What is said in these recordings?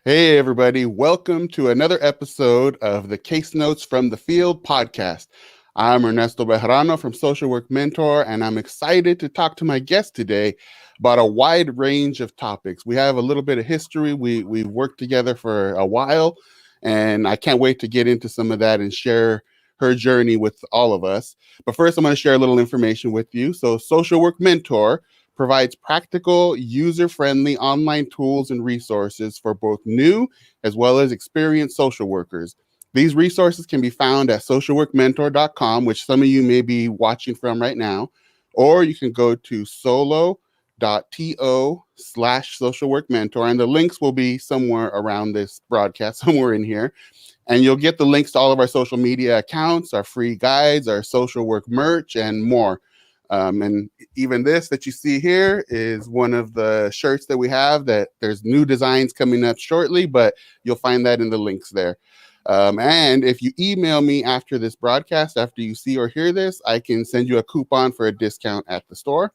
Hey, everybody. Welcome to another episode of the Case Notes from the Field podcast. I'm Ernesto Bejarano from Social Work Mentor, and I'm excited to talk to my guest today about a wide range of topics. We have a little bit of history. We've worked together for a while, and I can't wait to get into some of that and share her journey with all of us. But first, I'm going to share a little information with you. So, Social Work Mentor provides practical, user-friendly online tools and resources for both new as well as experienced social workers. These resources can be found at socialworkmentor.com, which some of you may be watching from right now, or you can go to solo.to/socialworkmentor, and the links will be somewhere around this broadcast, somewhere in here. And you'll get the links to all of our social media accounts, our free guides, our social work merch, and more. And even this that you see here is one of the shirts that we have that there's new designs coming up shortly, but you'll find that in the links there. And if you email me after this broadcast, after you see or hear this, I can send you a coupon for a discount at the store.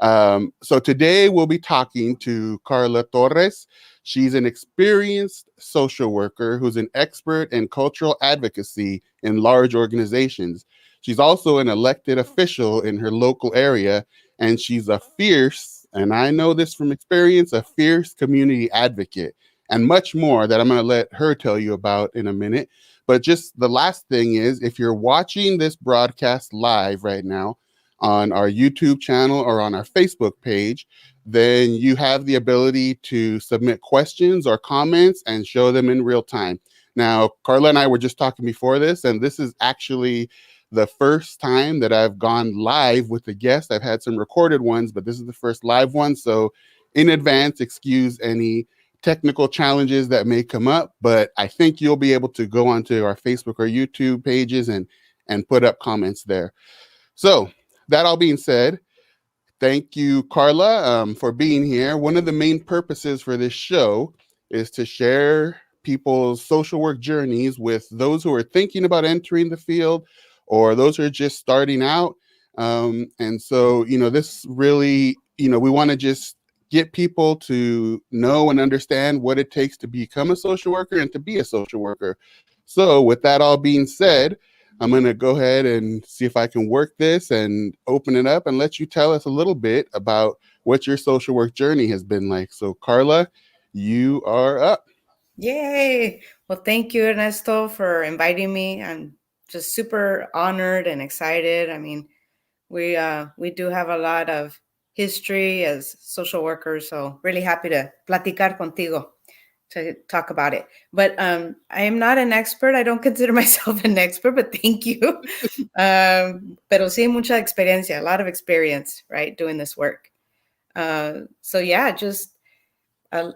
So today we'll be talking to Carla Torres. She's an experienced social worker who's an expert in cultural advocacy in large organizations. She's also an elected official in her local area, and she's a fierce, and I know this from experience, a fierce community advocate, and much more that I'm going to let her tell you about in a minute. But just the last thing is, if you're watching this broadcast live right now on our YouTube channel or on our Facebook page, then you have the ability to submit questions or comments and show them in real time. Now, Carla and I were just talking before this, and this is actually the first time that I've gone live with a guest. I've had some recorded ones, but this is the first live one. So in advance, excuse any technical challenges that may come up, but I think you'll be able to go onto our Facebook or YouTube pages and put up comments there. So that all being said, thank you, Carla, for being here. One of the main purposes for this show is to share people's social work journeys with those who are thinking about entering the field or those who are just starting out. And so, this really, we want to just get people to know and understand what it takes to become a social worker and to be a social worker. So with that all being said, I'm going to go ahead and see if I can work this and open it up and let you tell us a little bit about what your social work journey has been like. So, Carla, you are up. Yay! Well, thank you, Ernesto, for inviting me. I'm just super honored and excited. I mean, we do have a lot of history as social workers, so really happy to platicar contigo to talk about it. But I am not an expert. I don't consider myself an expert, but thank you. Pero sí, mucha experiencia, a lot of experience, right, doing this work. So yeah, just I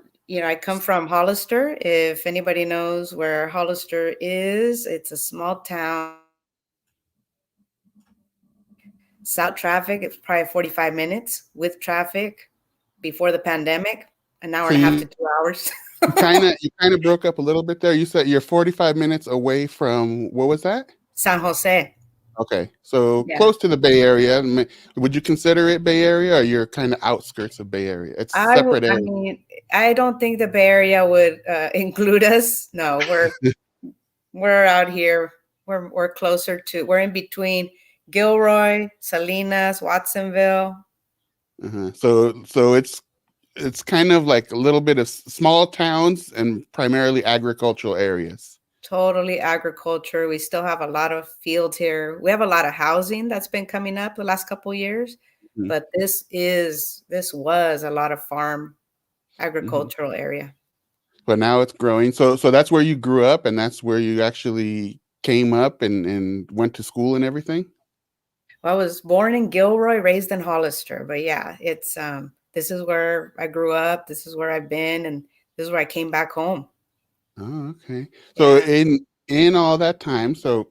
come from Hollister. If anybody knows where Hollister is, it's a small town. South traffic, it's probably 45 minutes with traffic before the pandemic, an hour So and a half to 2 hours. you kind of broke up a little bit there. You said you're 45 minutes away from, what was that? San Jose. Okay, so Yeah. close to the Bay Area. Would you consider it Bay Area, or you're kind of outskirts of Bay Area? It's separate I area. mean, I don't think the Bay Area would include us. No, we're out here. We're closer to. We're in between Gilroy, Salinas, Watsonville. So it's kind of like a little bit of small towns and primarily agricultural areas. Totally agriculture. We still have a lot of fields here. We have a lot of housing that's been coming up the last couple of years, but this was a lot of farm agricultural area. But now it's growing. So that's where you grew up, and that's where you actually came up and went to school and everything? Well, I was born in Gilroy, raised in Hollister, but yeah, it's this is where I grew up. This is where I've been, and this is where I came back home. Oh, okay. So Yeah. in all that time, so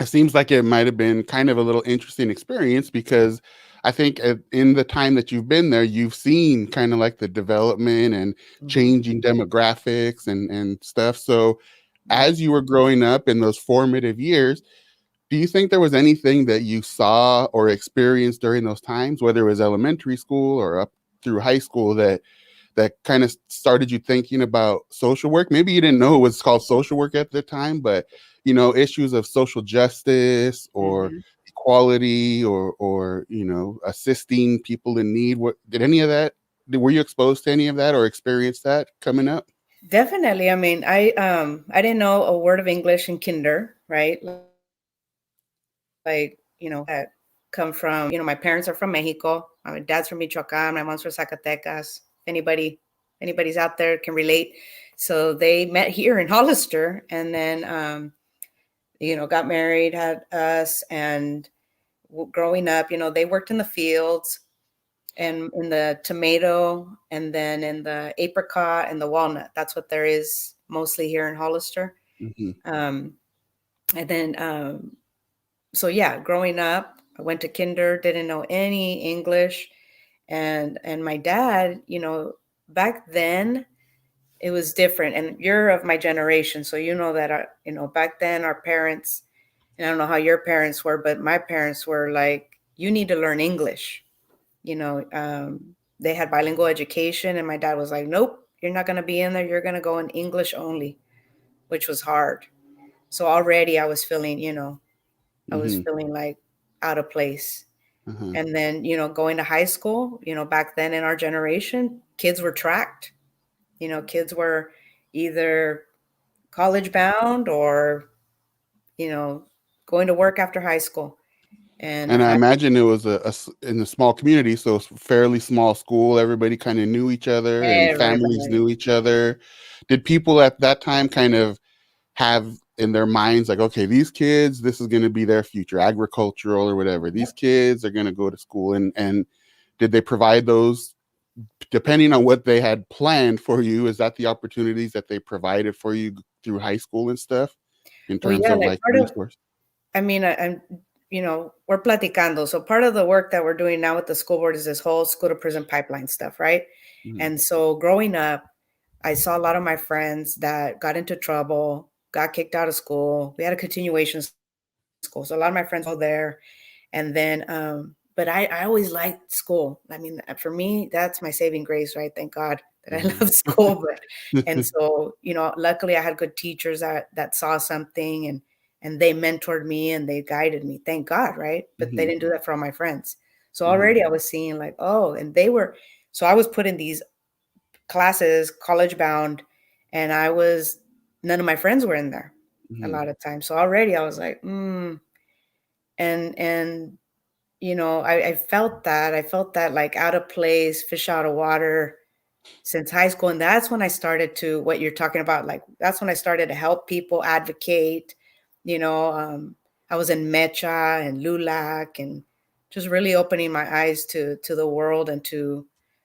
it seems like it might have been kind of a little interesting experience, because I think in the time that you've been there, you've seen kind of like the development and changing demographics and stuff. So as you were growing up in those formative years, do you think there was anything that you saw or experienced during those times, whether it was elementary school or up through high school, that that kind of started you thinking about social work? Maybe you didn't know it was called social work at the time, but issues of social justice or Mhm. equality or assisting people in need. What did any of that? Were you exposed to any of that or experienced that coming up? Definitely. I mean, I didn't know a word of English in kinder, right? Like, that come from, my parents are from Mexico. My dad's from Michoacan, my mom's from Zacatecas. Anybody's out there can relate. So they met here in Hollister, and then got married, had us, and growing up, they worked in the fields and in the tomato and then in the apricot and the walnut. That's what there is mostly here in Hollister. Hmm. Um, and then, so yeah, growing up, I went to kinder, didn't know any English. And my dad, back then it was different. And you're of my generation, so you know that, back then our parents, and I don't know how your parents were, but my parents were like, you need to learn English. you know, um, they had bilingual education, and my dad was like, nope, you're not going to be in there. You're going to go in English only, which was hard. So already I was feeling, I was Hmm. feeling like out of place. Uh-huh. And then, going to high school, back then in our generation, kids were tracked. Kids were either college bound or, you know, going to work after high school. And And I imagine it was in a small community, so it's a fairly small school. Everybody kind of knew each other, and families everybody. knew each other. Did people at that time kind of have in their minds like, okay, these kids, this is going to be their future, agricultural or whatever. These kids are going to go to school, and did they provide those depending on what they had planned for you? Is that the opportunities that they provided for you through high school and stuff in Well, terms yeah, of like like part of, resource? I mean, I'm, we're platicando. So part of the work that we're doing now with the school board is this whole school to prison pipeline stuff, right? Mhm. And so growing up, I saw a lot of my friends that got into trouble, got kicked out of school. We had a continuation school, so a lot of my friends went to go there. And then, but I always liked school. I mean, for me, that's my saving grace, right? Thank God that I Mhm. love school. But and so, luckily I had good teachers that saw something, and they mentored me and they guided me. Thank God, right? But they Mhm. didn't do that for all my friends. So Mhm. already I was seeing like, oh, and they were, so I was put in these classes, college bound, and none of my friends were in there a Mhm. lot of times. So already I was like, and I felt that. I felt that like out of place, fish out of water since high school. And that's when I started to, what you're talking about, like that's when I started to help people advocate. You know, um, I was in Mecha and LULAC and just really opening my eyes to the world and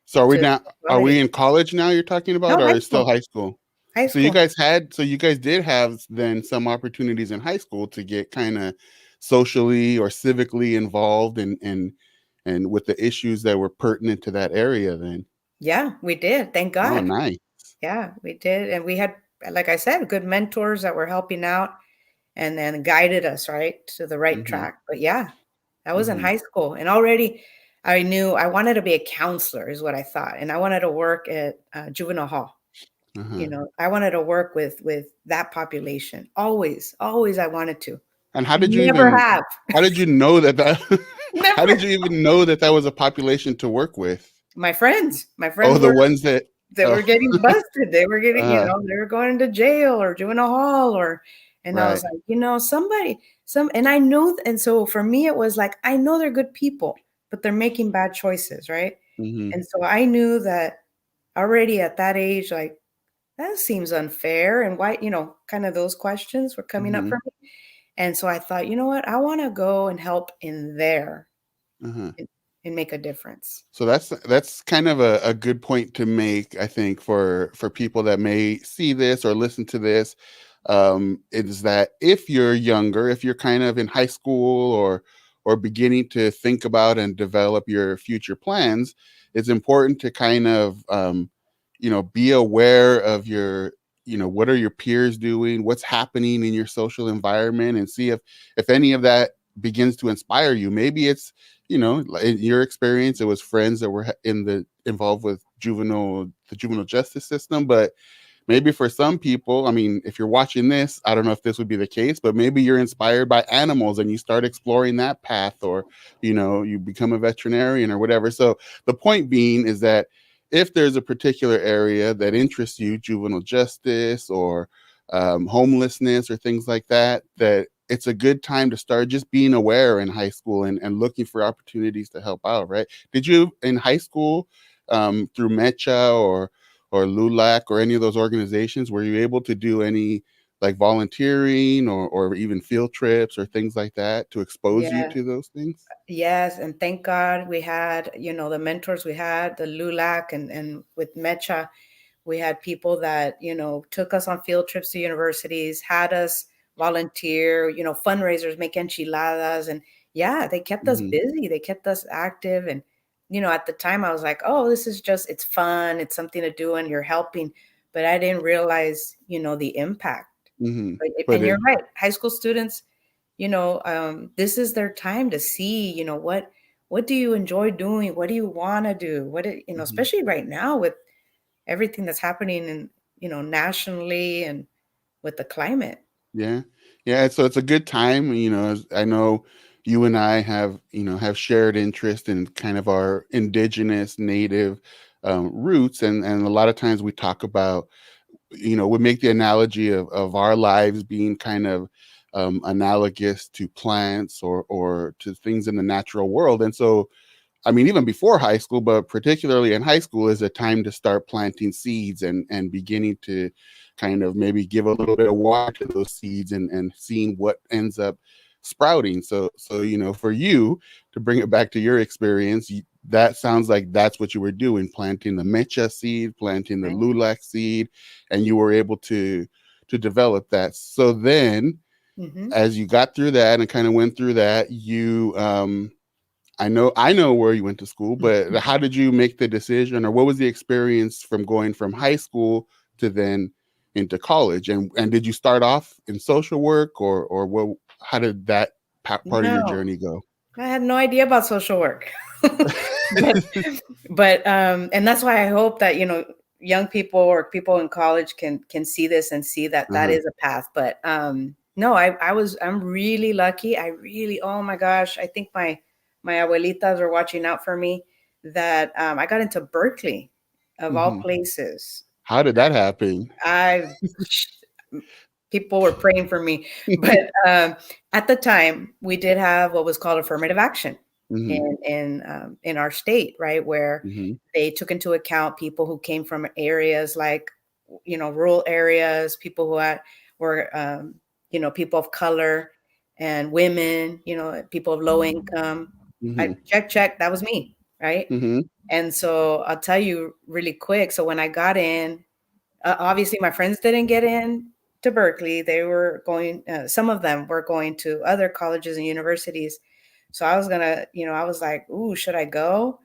So are we to now? Are we equality. in college now? You're talking No, about, or high is still school. high school? High So you school. guys so you guys did have then some opportunities in high school to get kind of socially or civically involved and with the issues that were pertinent to that area. Then, Yeah, we did. Thank oh, God. nice. Yeah, we did. And we had, like I said, good mentors that were helping out and then guided us right to the right Hmm. track. But yeah, that was in Hmm. high school. And already I knew I wanted to be a counselor, is what I thought. And I wanted to work at juvenile hall. Uh-huh. I wanted to work with that population. Always I wanted to. And I never have. how did you know that how Never. did you even know that that was a population to work with? My friends Oh, the were ones that, they oh, were getting busted. They were getting, uh, they were going to jail or juvenile hall and I right. was like, somebody, and I know, and so for me, it was like, I know they're good people, but they're making bad choices, right? Hmm. And so I knew that already at that age, like, that seems unfair. And why, kind of those questions were coming up Hmm. for me. And so I thought, you know what? I want to go and help in there Uh-huh. and, and make a difference. So that's kind of a good point to make, I think, for people that may see this or listen to this. Is that if you're younger, if you're kind of in high school or beginning to think about and develop your future plans, it's important to kind of be aware of your, what are your peers doing, what's happening in your social environment, and see if any of that begins to inspire you. Maybe it's in your experience, it was friends that were involved with the juvenile justice system. But maybe for some people, I mean, if you're watching this, I don't know if this would be the case, but maybe you're inspired by animals and you start exploring that path, or, you become a veterinarian or whatever. So the point being is that if there's a particular area that interests you, juvenile justice or homelessness or things like that, that it's a good time to start just being aware in high school and looking for opportunities to help out, right? Did you in high school, through Mecha or LULAC or any of those organizations, were you able to do any like volunteering or even field trips or things like that to expose you Yeah. to those things? Yes, and thank God we had, the mentors we had, the LULAC and with Mecha, we had people that, took us on field trips to universities, had us volunteer, fundraisers, make enchiladas. And yeah, they kept us Hmm. busy. They kept us active. And, at the time I was like, oh, this is just, it's fun. It's something to do and you're helping. But I didn't realize, the impact. Hmm. But And it, you're right. High school students, this is their time to see, what do you enjoy doing? What do you want to do? mhm. Especially right now with everything that's happening in, nationally and with the climate. Yeah. Yeah. So it's a good time. I know you and I have shared interest in kind of our indigenous native roots. And a lot of times we talk about, we make the analogy of our lives being kind of analogous to plants or to things in the natural world. And so, I mean, even before high school, but particularly in high school, is a time to start planting seeds and beginning to kind of maybe give a little bit of water to those seeds and seeing what ends up sprouting. So for you to bring it back to your experience, that sounds like that's what you were doing, planting the mecha seed, planting the Right. lulac seed, and you were able to develop that. So then, Mm-hmm. as you got through that and kind of went through that, I know where you went to school, but how did you make the decision, or what was the experience from going from high school to then into college? And did you start off in social work, or what? How did that part of your No, journey go? I had no idea about social work. but and that's why I hope that, young people or people in college can see this and see that that Uh-huh. is a path. But no, I'm really lucky. I really, oh my gosh, I think my abuelitas are watching out for me, that I got into Berkeley of all Hmm. places. How did that happen? I People were praying for me. But at the time, we did have what was called affirmative action Hmm. in our state, right, where Hmm. they took into account people who came from areas like, rural areas, people who were people of color and women, people of low income. I Hmm. check, that was me, right? Hmm. And so I'll tell you really quick. So when I got in, obviously my friends didn't get in to Berkeley. They were going, some of them were going to other colleges and universities. So I was gonna, I was like, ooh, should I go?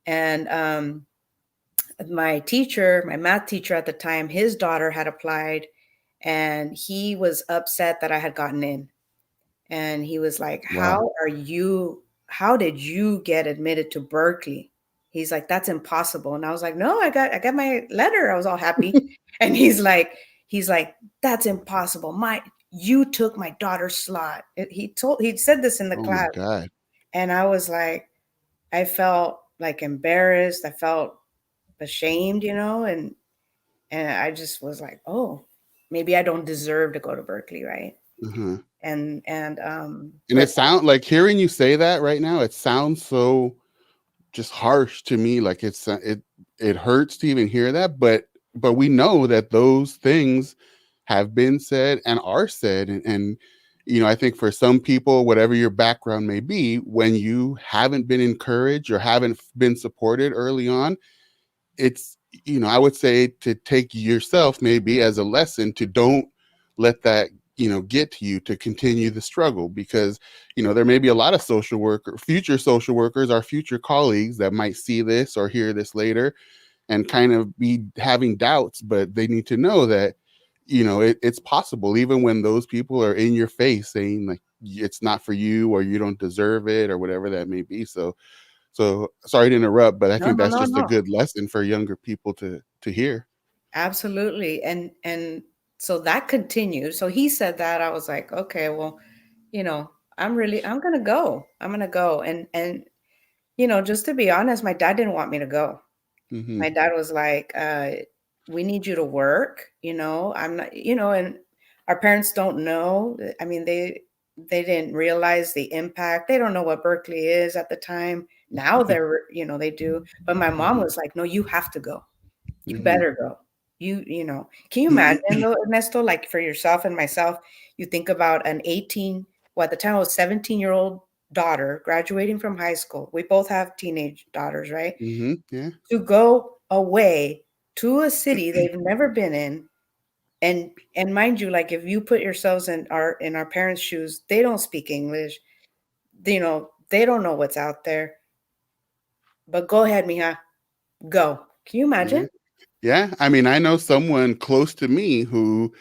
And my math teacher at the time, his daughter had applied, and he was upset that I had gotten in. And he was like, Wow. how did you get admitted to Berkeley? He's like, that's impossible. And I was like, no, I got my letter. I was all happy. And he's like, that's impossible. You took my daughter's slot. He said this in the Oh my class. God. And I was like, I felt like embarrassed. I felt ashamed, and I just was like, oh, maybe I don't deserve to go to Berkeley, right? Uh-huh. And But it sounds like, hearing you say that right now, it sounds so just harsh to me. Like it hurts to even hear that, but we know that those things have been said and are said. And I think for some people, whatever your background may be, when you haven't been encouraged or haven't been supported early on, it's, I would say to take yourself maybe as a lesson to don't let that, get to you, to continue the struggle. Because there may be a lot of future social workers, our future colleagues, that might see this or hear this later and kind of be having doubts, but they need to know that it's possible, even when those people are in your face saying like it's not for you or you don't deserve it or whatever that may be. So So sorry to interrupt, but I No, think no, that's no, just a no. good lesson for younger people to hear. Absolutely. And so that continued. So he said that. I was like, okay, well, you know, I'm gonna go. I'm gonna go. And just to be honest, my dad didn't want me to go. Hmm. My dad was like, we need you to work, I'm not, and our parents don't know. I mean, they didn't realize the impact. They don't know what Berkeley is at the time. Now they do. But my mom Hmm. was like, no, you have to go. You Hmm. better go. Can you imagine though, Ernesto, like for yourself and myself, you think about an 18, well, at the time I was 17-year-old daughter graduating from high school. We both have teenage daughters, right? Hmm. Yeah. To go away to a city they've never been in. And mind you, like if you put yourselves in our parents' shoes, they don't speak English. They don't know what's out there. But go ahead, mija, go. Can you Yeah. imagine? Yeah. I mean, I know someone close to me who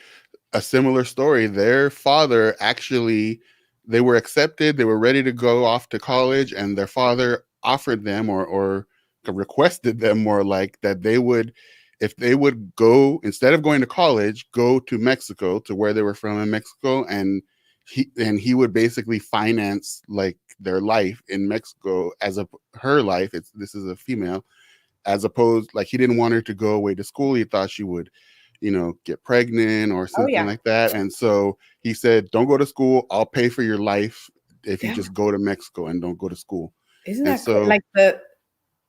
a similar story. Their father actually, they were accepted, they were ready to go off to college, and their father offered them or requested them more like that they would, if they would go instead of going to college, go to Mexico to where they were from in Mexico, and he would basically finance like their life in Mexico as a her life. It's this is a female, as opposed like he didn't want her to go away to school. He thought she would, get pregnant or Oh something yeah. like that. And so he said, "Don't go to school. I'll pay for your life if you Yeah. just go to Mexico and don't go to school." Isn't And that so, like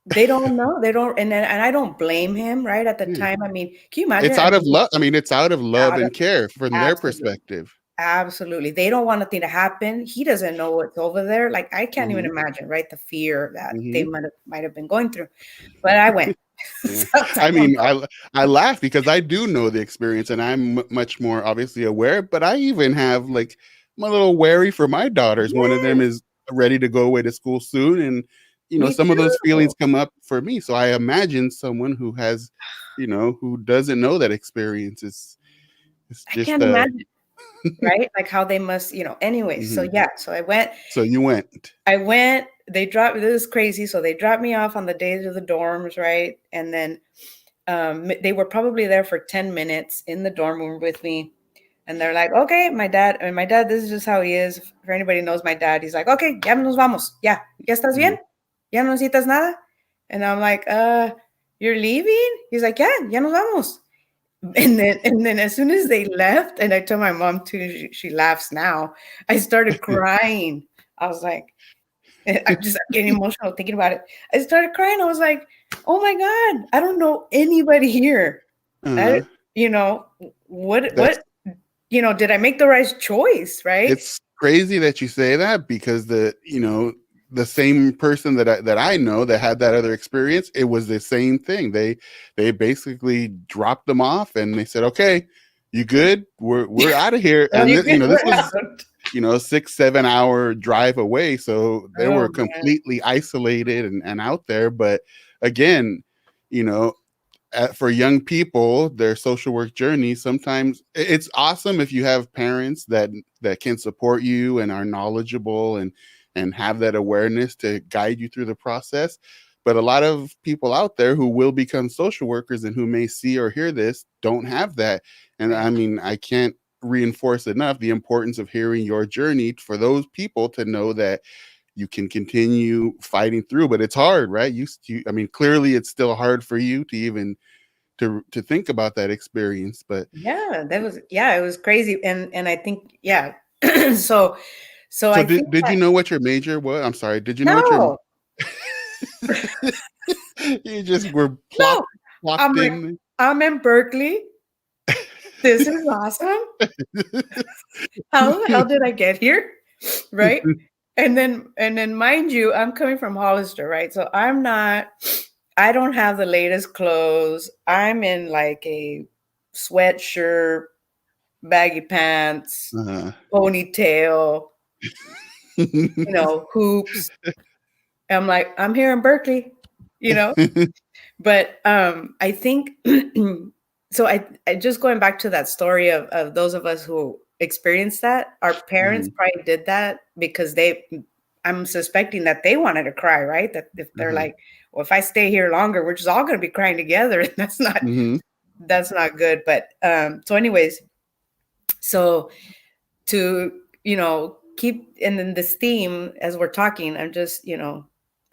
they don't know. They don't, and I don't blame him, right? At the yeah, time. I mean, can you imagine? it's I out of mean, love. I mean, it's out of love out of and care from their absolutely. perspective. Absolutely. They don't want nothing to happen. He doesn't know what's over there. Like I can't even Hmm. imagine, right? The fear that they Hmm. might have been going through. But I went. Yeah. So I was like, I oh mean, no. I laugh because I do know the experience and I'm much more obviously aware, but I even have like I'm a little wary for my daughters. One of them Yes, is ready to go away to school soon, and me some of those feelings too. come up for me. So I imagine someone who has, who doesn't know that experience. It's I just can't imagine, right? Like how they must, anyway. So mhm. yeah, so I went. So you went. They dropped, this is crazy. So they dropped me off on the day to the dorms, right? And then they were probably there for 10 minutes in the dorm room with me. And they're like, okay, my dad, this is just how he is. If anybody knows my dad, he's like, okay, ya nos vamos. Ya estás bien? Mhm. Ya no necesitas nada? And I'm like, you're leaving? He's like, yeah, ya nos vamos. And then as soon as they left, and I told my mom too, she laughs now. I started crying. I was like, I'm getting emotional thinking about it. I started crying. I was like, oh my God, I don't know anybody here. I, uh you know, that's did I make the right choice, right? it's crazy that you say that because the same person that I know that had that other experience, it was the same thing. They basically dropped them off and they said, "Okay, you good? We're out of here." Oh, And you get this we're was out. 6-7 hour drive away, so they Oh were man. completely isolated and out there. But again, you know for young people, their social work journey, sometimes it's awesome if you have parents that can support you and are knowledgeable and have that awareness to guide you through the process. But a lot of people out there who will become social workers and who may see or hear this don't have that. And Yeah. I mean, I can't reinforce enough the importance of hearing your journey for those people to know that you can continue fighting through. But it's hard, right? I mean, clearly it's still hard for you to even to think about that experience. But Yeah, it was crazy. And I think, yeah. So so so I think did that you know what your major was? I'm sorry, did you know what your no, you just were no. I'm plopped like, in? I'm in Berkeley. This is awesome. How the hell did I get here? Right? And then mind you, I'm coming from Hollister, right? So I don't have the latest clothes. I'm in like a sweatshirt, baggy pants, uh, ponytail, hoops. I'm like, I'm here in Berkeley, you know? But I think so I just going back to that story of those of us who experienced that, our parents mhm, probably did that because I'm suspecting that they wanted to cry, right? That if they're Uh-huh. like, well, if I stay here longer, we're just all going to be crying together. Mhm. That's not good. But so anyways, so to, keep and then this theme as we're talking, I'm just,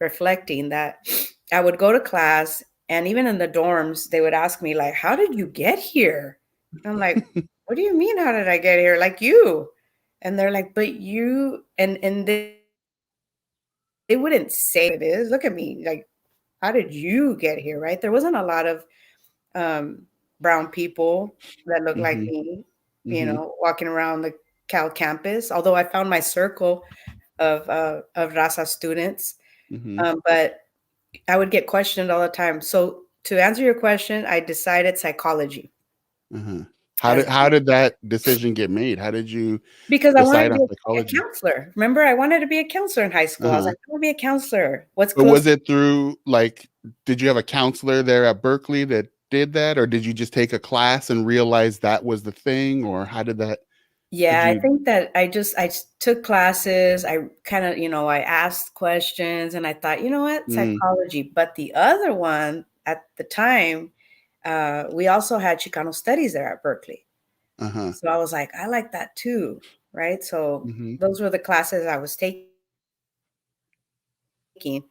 reflecting that I would go to class, and even in the dorms, they would ask me like, how did you get here? And I'm like, what do you mean, how did I get here? Like you. And they're like, but you, and they wouldn't say it is. Look at me. Like, how did you get here? Right? There wasn't a lot of brown people that looked like me, Mhm. Mhm. walking around the Cal campus. Although I found my circle of Raza students, Mhm. but I would get questioned all the time. So to answer your question, I decided psychology Uh-huh. as How did that decision get made? How did you because I wanted decide to on be a psychology? counselor. Remember, I wanted to be a counselor in high school. I was Uh-huh. like, I want to be a counselor. What's But close? was it through, like, did you have a counselor there at Berkeley that did that, or did you just take a class and realize that was the thing, or how did Yeah, I you think that took classes. I kind of, I asked questions, and I thought, you know what, mm, psychology. But the other one at the time, we also had Chicano studies there at Berkeley. uh-huh. So I was like, I like that too, right? So Mhm. those were the classes I was taking. And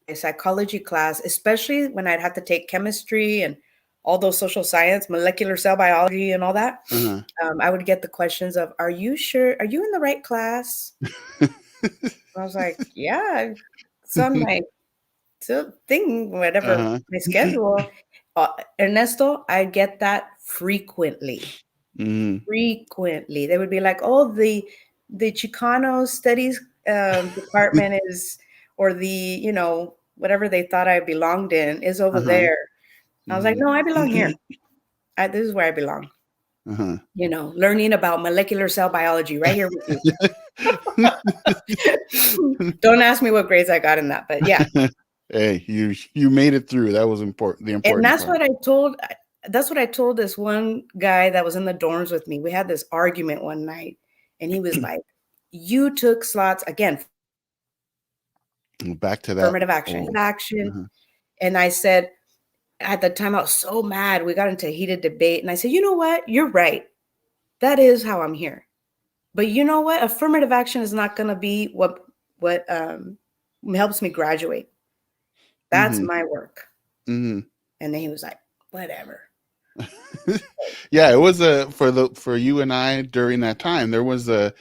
my psychology class, especially when I'd have to take chemistry and all those social science, molecular cell biology, and all that, Uh-huh. I would get the questions of, "Are you sure? Are you in the right class?" I was like, "Yeah, it's on my thing, whatever Uh-huh. my schedule." Ernesto, I get that frequently. Mhm. Frequently, they would be like, "Oh, the Chicano studies department is, or the whatever they thought I belonged in is over Uh-huh. there." I was like, Mhm. "No, I belong here. This is where I belong." Uh-huh. Learning about molecular cell biology right here with you. Don't ask me what grades I got in that, but yeah. Hey, you made it through. That was important, the And important part. that's what I told this one guy that was in the dorms with me. We had this argument one night, and he was like, "You took slots again, affirmative action, Back to that old. Uh-huh. And I said, at the time, I was so mad. We got into a heated debate. And I said, you know what? You're right. That is how I'm here. But you know what? Affirmative action is not going to be what helps me graduate. That's Mhm. my work. Mhm. And then he was like, whatever. Yeah, it was a for you and I during that time. There was a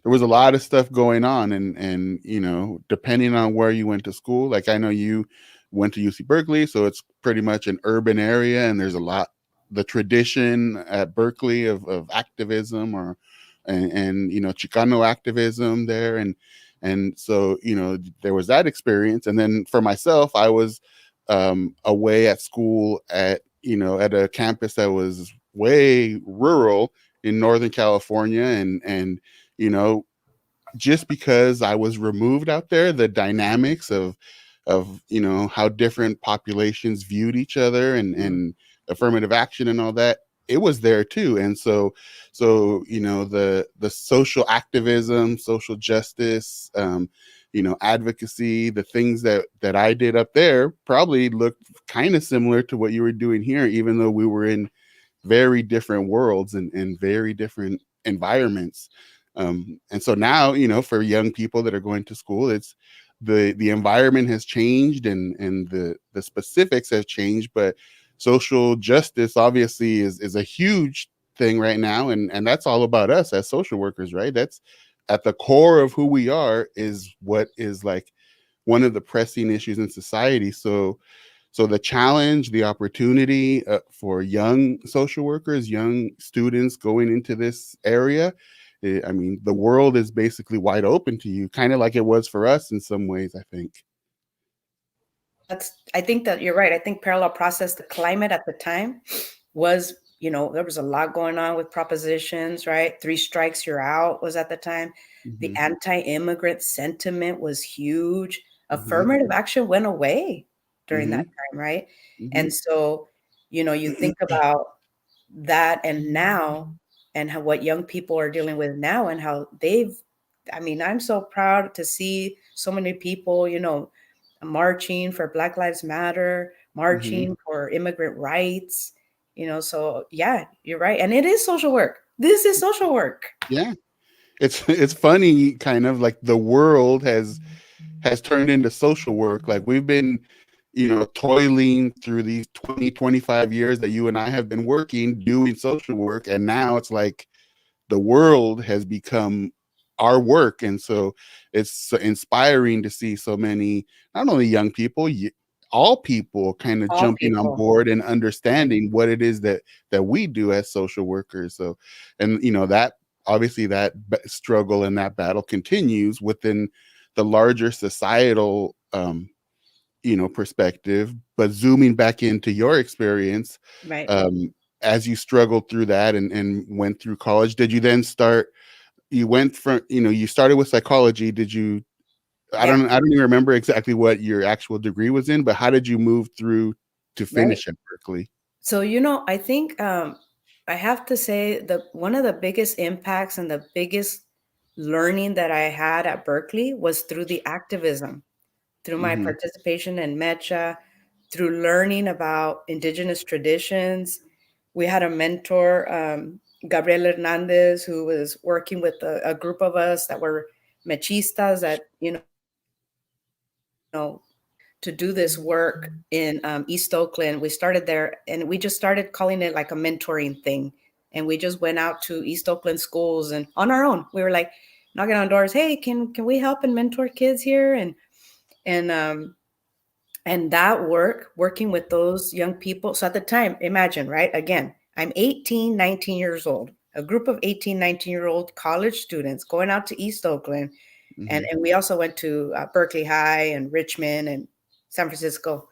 lot of stuff going on, and depending on where you went to school, like I know you went to UC Berkeley, so it's pretty much an urban area, and there's a lot the tradition at Berkeley of activism or and Chicano activism there, and so there was that experience, and then for myself, I was away at school at a campus that was way rural in Northern California, and you know just because I was removed out there, the dynamics of how different populations viewed each other Mm. and affirmative action and all that, it was there too. And so the social activism, social justice, advocacy, the things that I did up there probably looked kind of similar to what you were doing here, even though we were in very different worlds and very different environments. And so now, for young people that are going to school, it's the environment has changed and the specifics have changed, but social justice obviously is a huge thing right now, and that's all about us as social workers, right? That's at the core of who we are, is what is like one of the pressing issues in society. So the challenge, the opportunity for young social workers, young students going into this area, I mean, the world is basically wide open to you, kind of like it was for us in some ways, I think. I think that you're right. I think parallel process, the climate at the time was, there was a lot going on with propositions, right? Three strikes, you're out was at the time. The Hmm. anti-immigrant sentiment was huge. Hmm. Affirmative action went away during that Hmm. time, right? Hmm. And so, you think about that and now, and how what young people are dealing with now, and how they've I mean, I'm so proud to see so many people, marching for Black Lives Matter, Hmm. marching for immigrant rights, so yeah, you're right. And it is social work. This is social work. Yeah, it's funny, kind of like the world has turned into social work. Like we've been, toiling through these 20, 25 years that you and I have been working, doing social work. And now it's like the world has become our work. And so it's so inspiring to see so many, not only young people, all people kind of All jumping on people. board and understanding what it is that we do as social workers. So, and that obviously that struggle and that battle continues within the larger societal perspective. But zooming back into your experience, Right. um as you struggled through that and went through college, did you then start, you went from, you started with psychology, did you, Yeah. I don't even remember exactly what your actual degree was in, but how did you move through to Right. finish at Berkeley? So, I think I have to say that one of the biggest impacts and the biggest learning that I had at Berkeley was through the activism, through my Hmm. participation in Mecha, through learning about indigenous traditions. We had a mentor, Gabriel Hernandez, who was working with a group of us that were mechistas that, to do this work in East Oakland. We started there and we just started calling it like a mentoring thing. And we just went out to East Oakland schools and on our own, we were like knocking on doors. Hey, can we help and mentor kids here? And and that working with those young people. So at the time, imagine, right? Again, I'm 18, 19 years old, a group of 18, 19-year-old college students going out to East Oakland. And, Hmm. and we also went to Berkeley High and Richmond and San Francisco.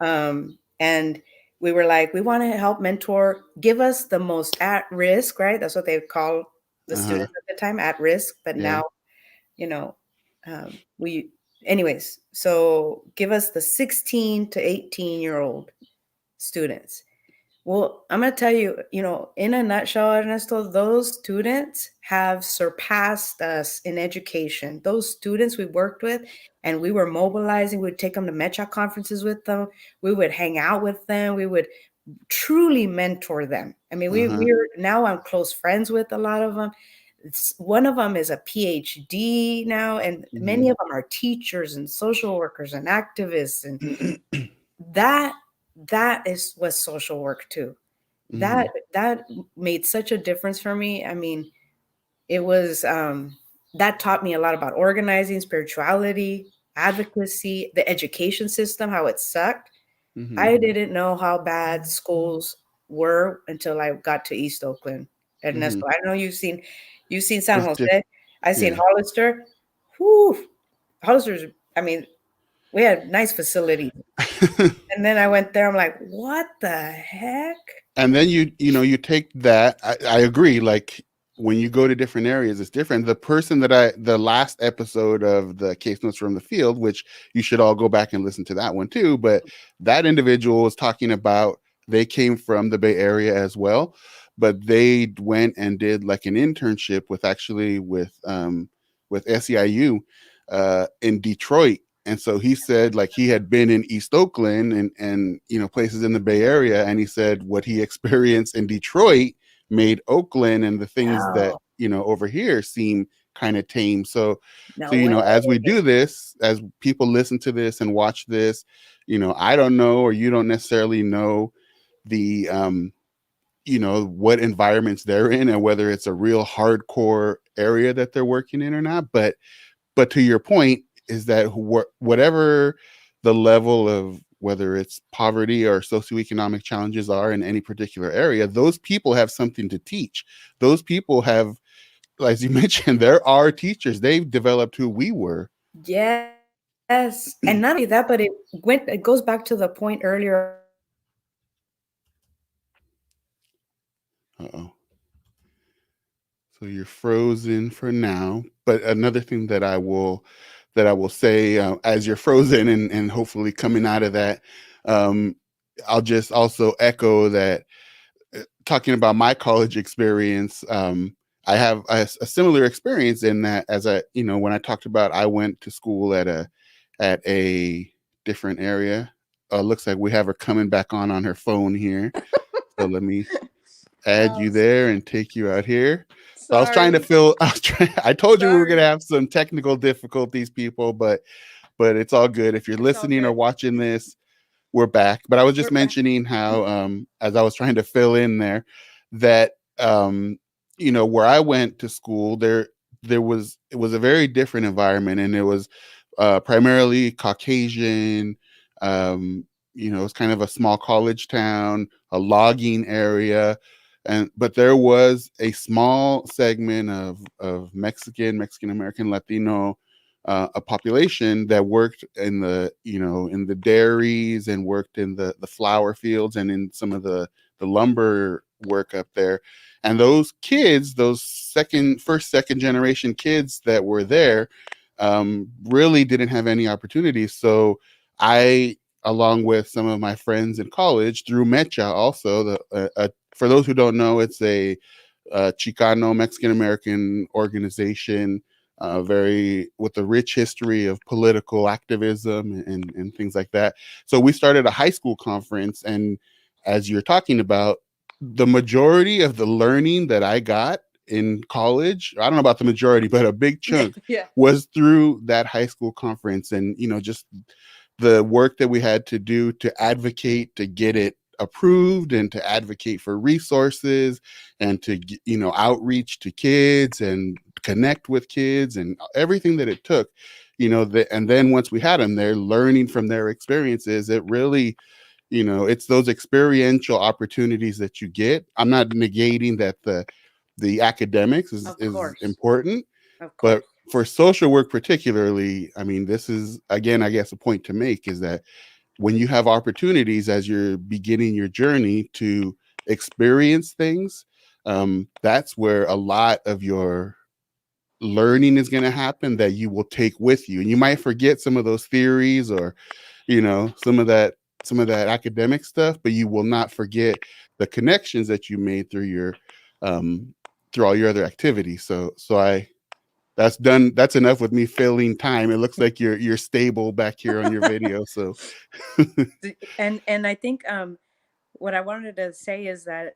And we were like, we want to help mentor, give us the most at risk, right? That's what they call the Uh-huh. students at the time, at risk. But Yeah. now, you know, we, anyways, so give us the 16 to 18-year-old students. Well, I'm going to tell you, in a nutshell, Ernesto, those students have surpassed us in education. Those students we worked with and we were mobilizing, we would take them to Mecha conferences with them. We would hang out with them. We would truly mentor them. I mean, Uh-huh. we're now I'm close friends with a lot of them. One of them is a PhD now, and Hmm. many of them are teachers and social workers and activists. And that was social work too. Hmm. That made such a difference for me. I mean, it was that taught me a lot about organizing, spirituality, advocacy, the education system, how it sucked. Hmm. I didn't know how bad schools were until I got to East Oakland. Hmm. Ernesto, I know you've seen San It's Jose. I've seen yeah. Hollister. Whew, Hollister's. I mean, we had nice facilities. And then I went there. I'm like, what the heck? And then you take that, I agree, like when you go to different areas it's different. The person that the last episode of the case notes from the field, which you should all go back and listen to that one too, but that individual was talking about, they came from the Bay Area as well, but they went and did like an internship with SEIU in Detroit. And so he said like he had been in East Oakland and places in the Bay Area, and he said what he experienced in Detroit made Oakland and the things that Oh, over here seem kind of tame. So no way. as we do this, as people listen to this and watch this, I don't know, or you don't necessarily know the what environments they're in and whether it's a real hardcore area that they're working in or not. But to your point is that whatever the level of, whether it's poverty or socioeconomic challenges are in any particular area, those people have something to teach. Those people have, as you mentioned, there are teachers. They've developed who we were. Yes. And not only that, but it goes back to the point earlier about organizing and spirituality. Uh-oh. So you're frozen for now. But another thing that I will say, as you're frozen and hopefully coming out of that, um, I'll just also echo that, talking about my college experience, I have a similar experience in that, as I, when I talked about, I went to school at a different area. Looks like we have her coming back on her phone here. So let me add Oh, you there and take you out here. So I was trying to sorry. fill. I told you we were going to Sorry. have some technical difficulties, people, but it's all good. If you're It's all listening or good. watching this, we're back. But I was We're just back. mentioning how, as I was trying to fill in there, that where I went to school, it was a very different environment, and it was primarily Caucasian. Um, it's kind of a small college town, a logging area, but there was a small segment of Mexican American, Latino, a population that worked in the dairies, and worked in the flower fields, and in some of the lumber work up there. And those kids, those second generation kids that were there, really didn't have any opportunities. So I, along with some of my friends in college, through Mecha, also for those who don't know, it's a Chicano Mexican American organization, very with a rich history of political activism and things like that. So we started a high school conference, and as you're talking about, the majority of the learning that I got in college, I don't know about the majority, but a big chunk Yeah. was through that high school conference. And just the work that we had to do to advocate to get it approved, and to advocate for resources, and to outreach to kids and connect with kids, and everything that it took, and then once we had them there learning from their experiences, it really, it's those experiential opportunities that you get. I'm not negating that the academics Of is course. important, Of but course. for social work particularly, I mean, this is, again, I guess a point to make, is that when you have opportunities as you're beginning your journey to experience things, that's where a lot of your learning is going to happen, that you will take with you. And you might forget some of those theories, or some of that academic stuff, but you will not forget the connections that you made um through all your other activities. So that's enough with me filling time. It looks like you're stable back here on your video. So And I think what I wanted to say is that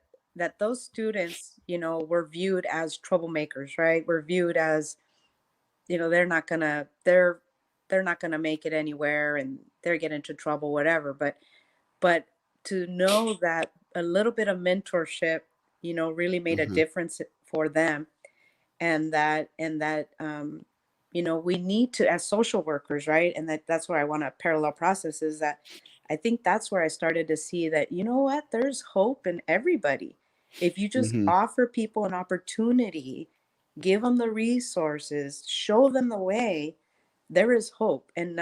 those students, were viewed as troublemakers, right? Were viewed as, they're not gonna make it anywhere, and they're getting into trouble, whatever. But to know that a little bit of mentorship, really made a mhm, difference for them, and that we need to, as social workers, right? And that's where I want to parallel process, is that I think that's where I started to see that, what, there's hope in everybody. If you just mhm, offer people an opportunity, give them the resources, show them the way, there is hope. And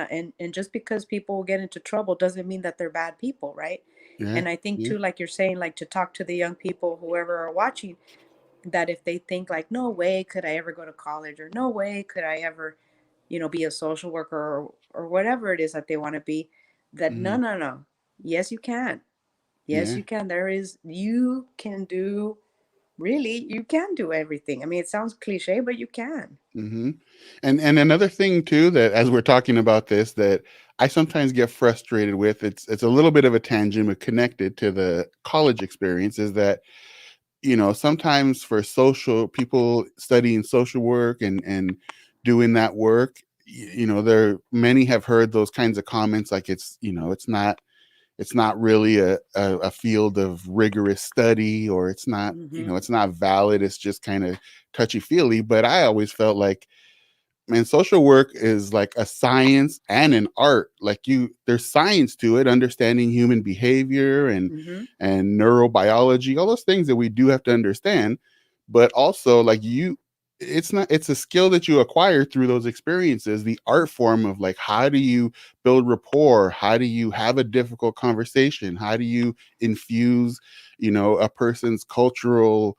just because people get into trouble doesn't mean that they're bad people, right? yeah, And I think yeah, too, like you're saying, like to talk to the young people, whoever are watching, that if they think like, no way could I ever go to college, or no way could I ever, be a social worker, or whatever it is that they want to be, that no, mhm, no, no. Yes, you can. Yes, yeah, you can. You can do, really, you can do everything. I mean, it sounds cliche, but you can. mhm. And another thing too, that as we're talking about this, that I sometimes get frustrated with, it's a little bit of a tangent, but connected to the college experience, is that sometimes for social people studying social work and doing that work, there many have heard those kinds of comments, like it's not really a field of rigorous study, or it's not, Mm-hmm. it's not valid, it's just kind of touchy feely. But I always felt like, man, social work is like a science and an art. Like, there's science to it, understanding human behavior Mm-hmm. and neurobiology, all those things that we do have to understand. But also, like, it's a skill that you acquire through those experiences. The art form of, like, how do you build rapport? How do you have a difficult conversation? How do you infuse, a person's cultural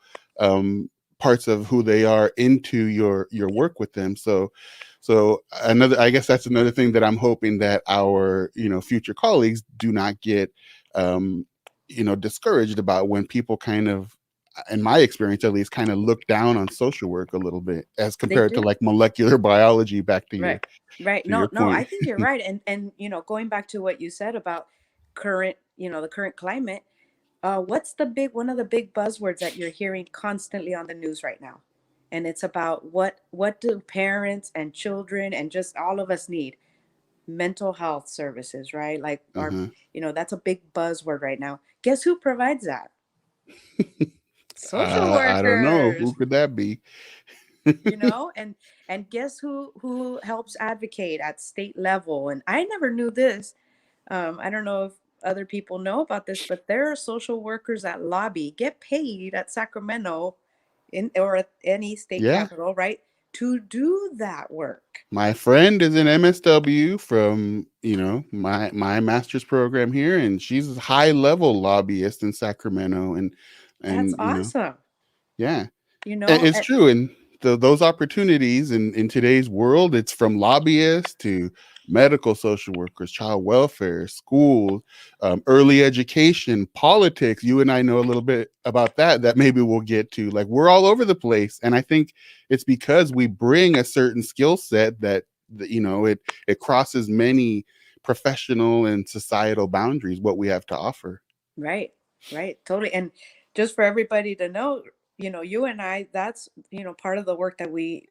parts of who they are into your work with them? So another, I guess that's another thing that I'm hoping that our, future colleagues do not get, discouraged about, when people kind of in my experience at least, kind of look down on social work a little bit as They compared to do. like molecular biology. Back to Right. Right. your No, I point. think you're right. And going back to what you said about current, the current climate, what's one of the big buzzwords that you're hearing constantly on the news right now? And it's about what do parents and children and just all of us need? Mental health services, right? Like Uh-huh. that's a big buzzword right now. Guess who provides that? Social I don't know. Who workers. could that be? And guess who helps advocate at state level? And I never knew this. I don't know if other people know about this, but there are social workers that lobby, get paid at Sacramento or at any state Yeah. capital, right, to do that work. My friend is an MSW from, my master's program here, and she's a high level lobbyist in Sacramento, That's and awesome. yeah. It's And true. And those opportunities in today's world, it's from lobbyists to medical social workers, child welfare, schools, early education, politics. You and I know a little bit about that maybe we'll get to. Like, we're all over the place. And I think it's because we bring a certain skill set that, it crosses many professional and societal boundaries, what we have to offer. right, totally. And just for everybody to know, you and I, that's part of the work that we.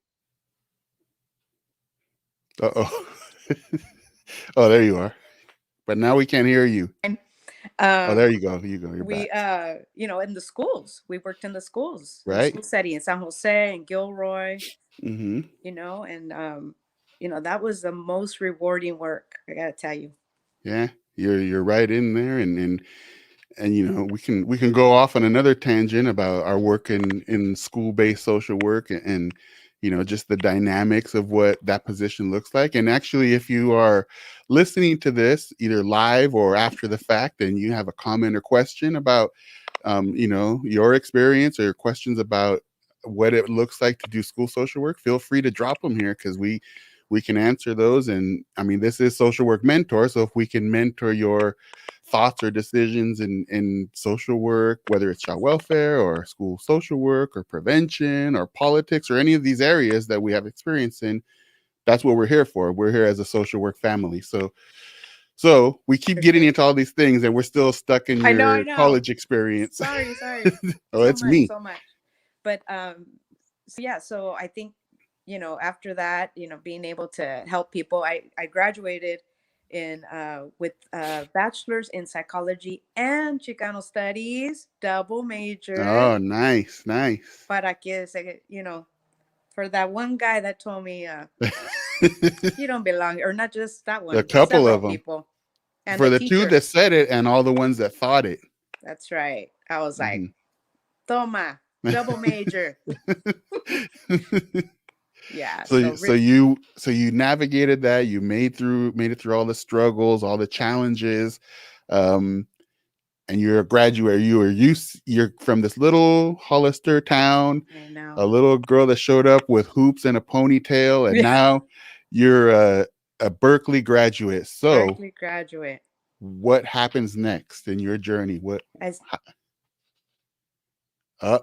Uh-oh. Oh, there you are. But now we can't hear you. Oh, um there you go. You're we back. in the schools, we worked in the schools, in Right? school setting in San Jose and Gilroy, Mm-hmm. and that was the most rewarding work, I gotta tell you. Yeah, you're right in there, and we can go off on another tangent about our work in school-based social work, and just the dynamics of what that position looks like. And actually, if you are listening to this either live or after the fact, and you have a comment or question about your experience, or questions about what it looks like to do school social work, feel free to drop them here, because we can answer those. And I mean, this is Social Work Mentor, so if we can mentor your thoughts or decisions in social work, whether it's child welfare or school social work or prevention or politics or any of these areas that we have experience in, that's what we're here for. We're here as a social work family. So we keep For getting sure. into all these things, and we're still stuck in I know, your college experience. sorry. Oh, it's me. So much. But so yeah, so I think, after that, being able to help people, I graduated in with bachelor's in psychology and Chicano studies, double major. Oh, nice. Para que se, for that one guy that told me you don't belong, or not just that A one, couple several of them. people, and For the the two that teachers. said it and all the ones that thought it. That's right. I was like, Mhm. Toma, double major. Yeah. so so you so you navigated that. You made it through all the struggles, all the challenges, um, and you're a graduate. You're from this little Hollister town, I know. a little girl that showed up with hoops and a ponytail, and Yeah. now you're a Berkeley graduate. So Berkeley graduate. what happens next in your journey? As Uh,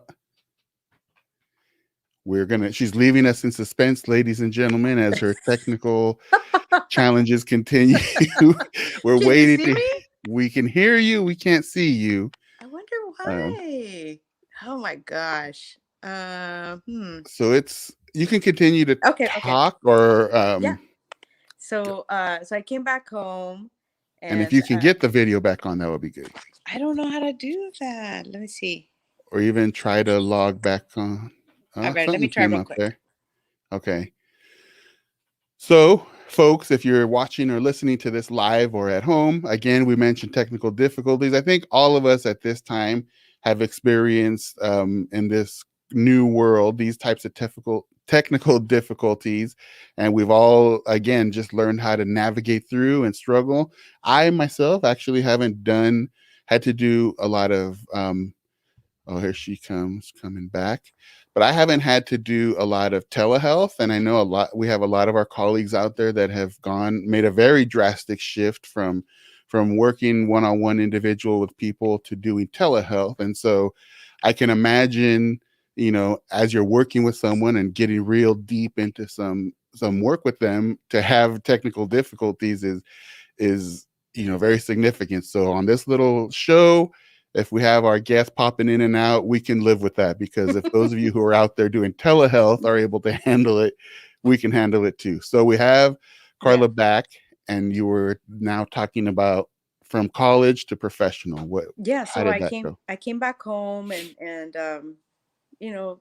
she's leaving us in suspense, ladies and gentlemen, as her technical challenges continue. We're Can you waiting see to, me? we can hear you, we can't see you. I wonder Um, why. Oh my gosh. so you can continue to Okay. talk, or Yeah. So I came back home, and if and you can get the video back on, that would be good. I don't know how to do that. Let me see. Or even try to log back on. All right, let me Something try came real up quick. there. Okay. So, folks, if you're watching or listening to this live or at home, again, we mentioned technical difficulties. I think all of us at this time have experienced in this new world these types of technical difficulties, and we've all, again, just learned how to navigate through and struggle. I myself actually haven't had to do a lot of oh, here she comes, coming back. But I haven't had to do a lot of telehealth, and I know we have a lot of our colleagues out there that have made a very drastic shift from working one-on-one individual with people to doing telehealth. And so I can imagine, as you're working with someone and getting real deep into some work with them, to have technical difficulties is very significant. So on this little show, if we have our guests popping in and out, we can live with that, because if those of you who are out there doing telehealth are able to handle it, we can handle it too. So we have Yeah. Carla back, and you were now talking about from college to professional. Yeah. How So did that go? I came back home and you know,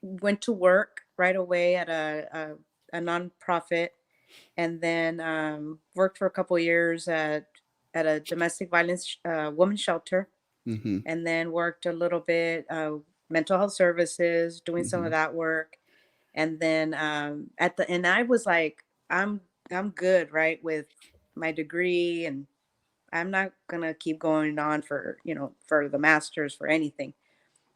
went to work right away at a nonprofit, and then worked for a couple years at a domestic violence women's shelter, Mm-hmm. and then worked a little bit mental health services, doing some Mm-hmm. of that work, and then and I was like, I'm good, right, with my degree, and I'm not gonna keep going on for for the masters for anything.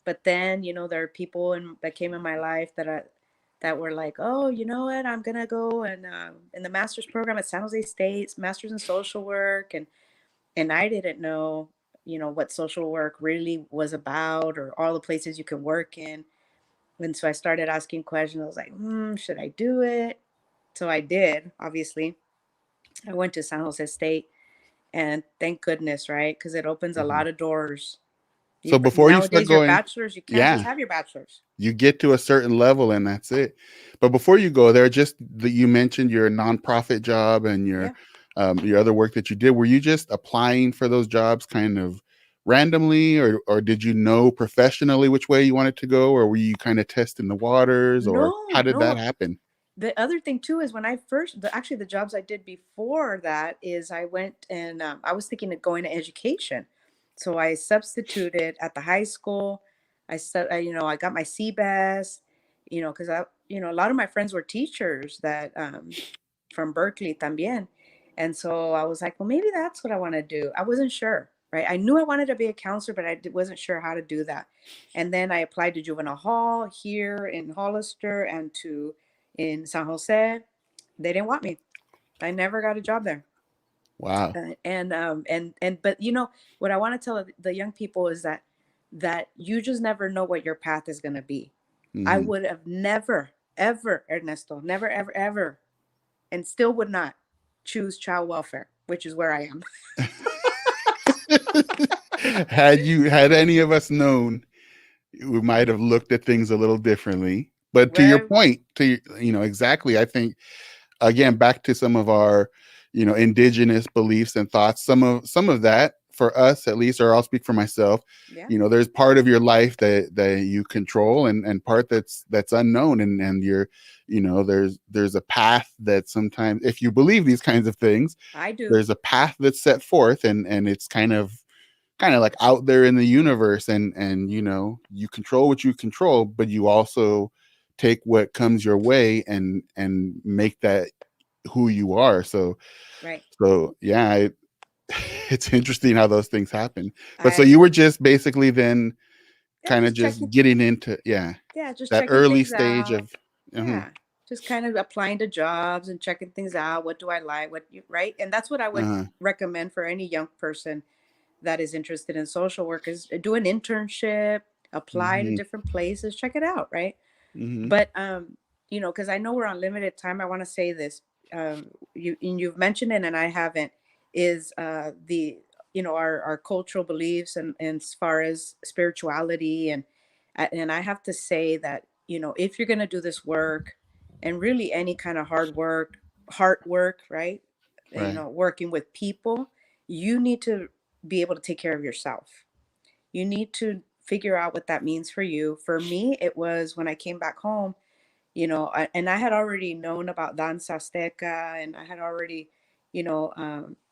But then there are people that came in my life that were like, oh, you know what, I'm gonna go and in the master's program at San Jose State's master's in social work, and I didn't know what social work really was about, or all the places you can work in. And so I started asking questions. I was like, should I do it? So I did. Obviously, I went to San Jose State, and thank goodness, right? Because it opens a Mm-hmm. lot of doors. So before you start Nowadays, your going, bachelor's, you can't just yeah, have your bachelor's. you get to a certain level and that's it. But before you go there, just you mentioned your nonprofit job and Yeah. your other work that you did. Were you just applying for those jobs kind of randomly, or did you know professionally which way you wanted to go, or were you kind of testing the waters, or how No, did that no. happen? The other thing too is when I first, actually the jobs I did before that is I went and I was thinking of going to education, so I substituted at the high school. I got my CBS, because a lot of my friends were teachers that from Berkeley también, and so I was like, well, maybe that's what I want to do. I wasn't sure, right? I knew I wanted to be a counselor, but wasn't sure how to do that. And then I applied to juvenile hall here in Hollister and to in San Jose. They didn't want me. I never got a job there. Wow. And but what I want to tell the young people is that you just never know what your path is going to be. I Hmm. would have never ever, Ernesto, never ever ever, and still would not choose child welfare, which is where I am. Had any of us known, we might have looked at things a little differently. But to your Where point, exactly, I think, again, back to some of our indigenous beliefs and thoughts, some of that for us at least, or I'll speak for myself, Yeah, there's part of your life that you control, and part that's unknown, and you're there's a path that sometimes, if you believe these kinds of things, I do. there's a path that's set forth, and it's kind of like out there in the universe, and you control what you control, but you also take what comes your way and make that who you are. Right. So yeah, it's interesting how those things happen. But so I you were just basically then Yeah, kind of just just checking. getting into, yeah, Yeah, just that checking early things stage out. of, uh-huh, Yeah, just kind of applying to jobs and checking things out. What do I like? Right? And that's what I would uh-huh, recommend for any young person that is interested in social work is do an internship, apply to mm-hmm, different places, check it out, right? mm-hmm, But because I know we're on limited time, I want to say this. You've mentioned it and I haven't, is the our cultural beliefs and as far as spirituality, and I have to say that if you're going to do this work, and really any kind of hard work, right? right, Working with people, you need to be able to take care of yourself. You need to figure out what that means for you. For me, it was when I came back home, and I had already known about Danza Azteca, and I had already,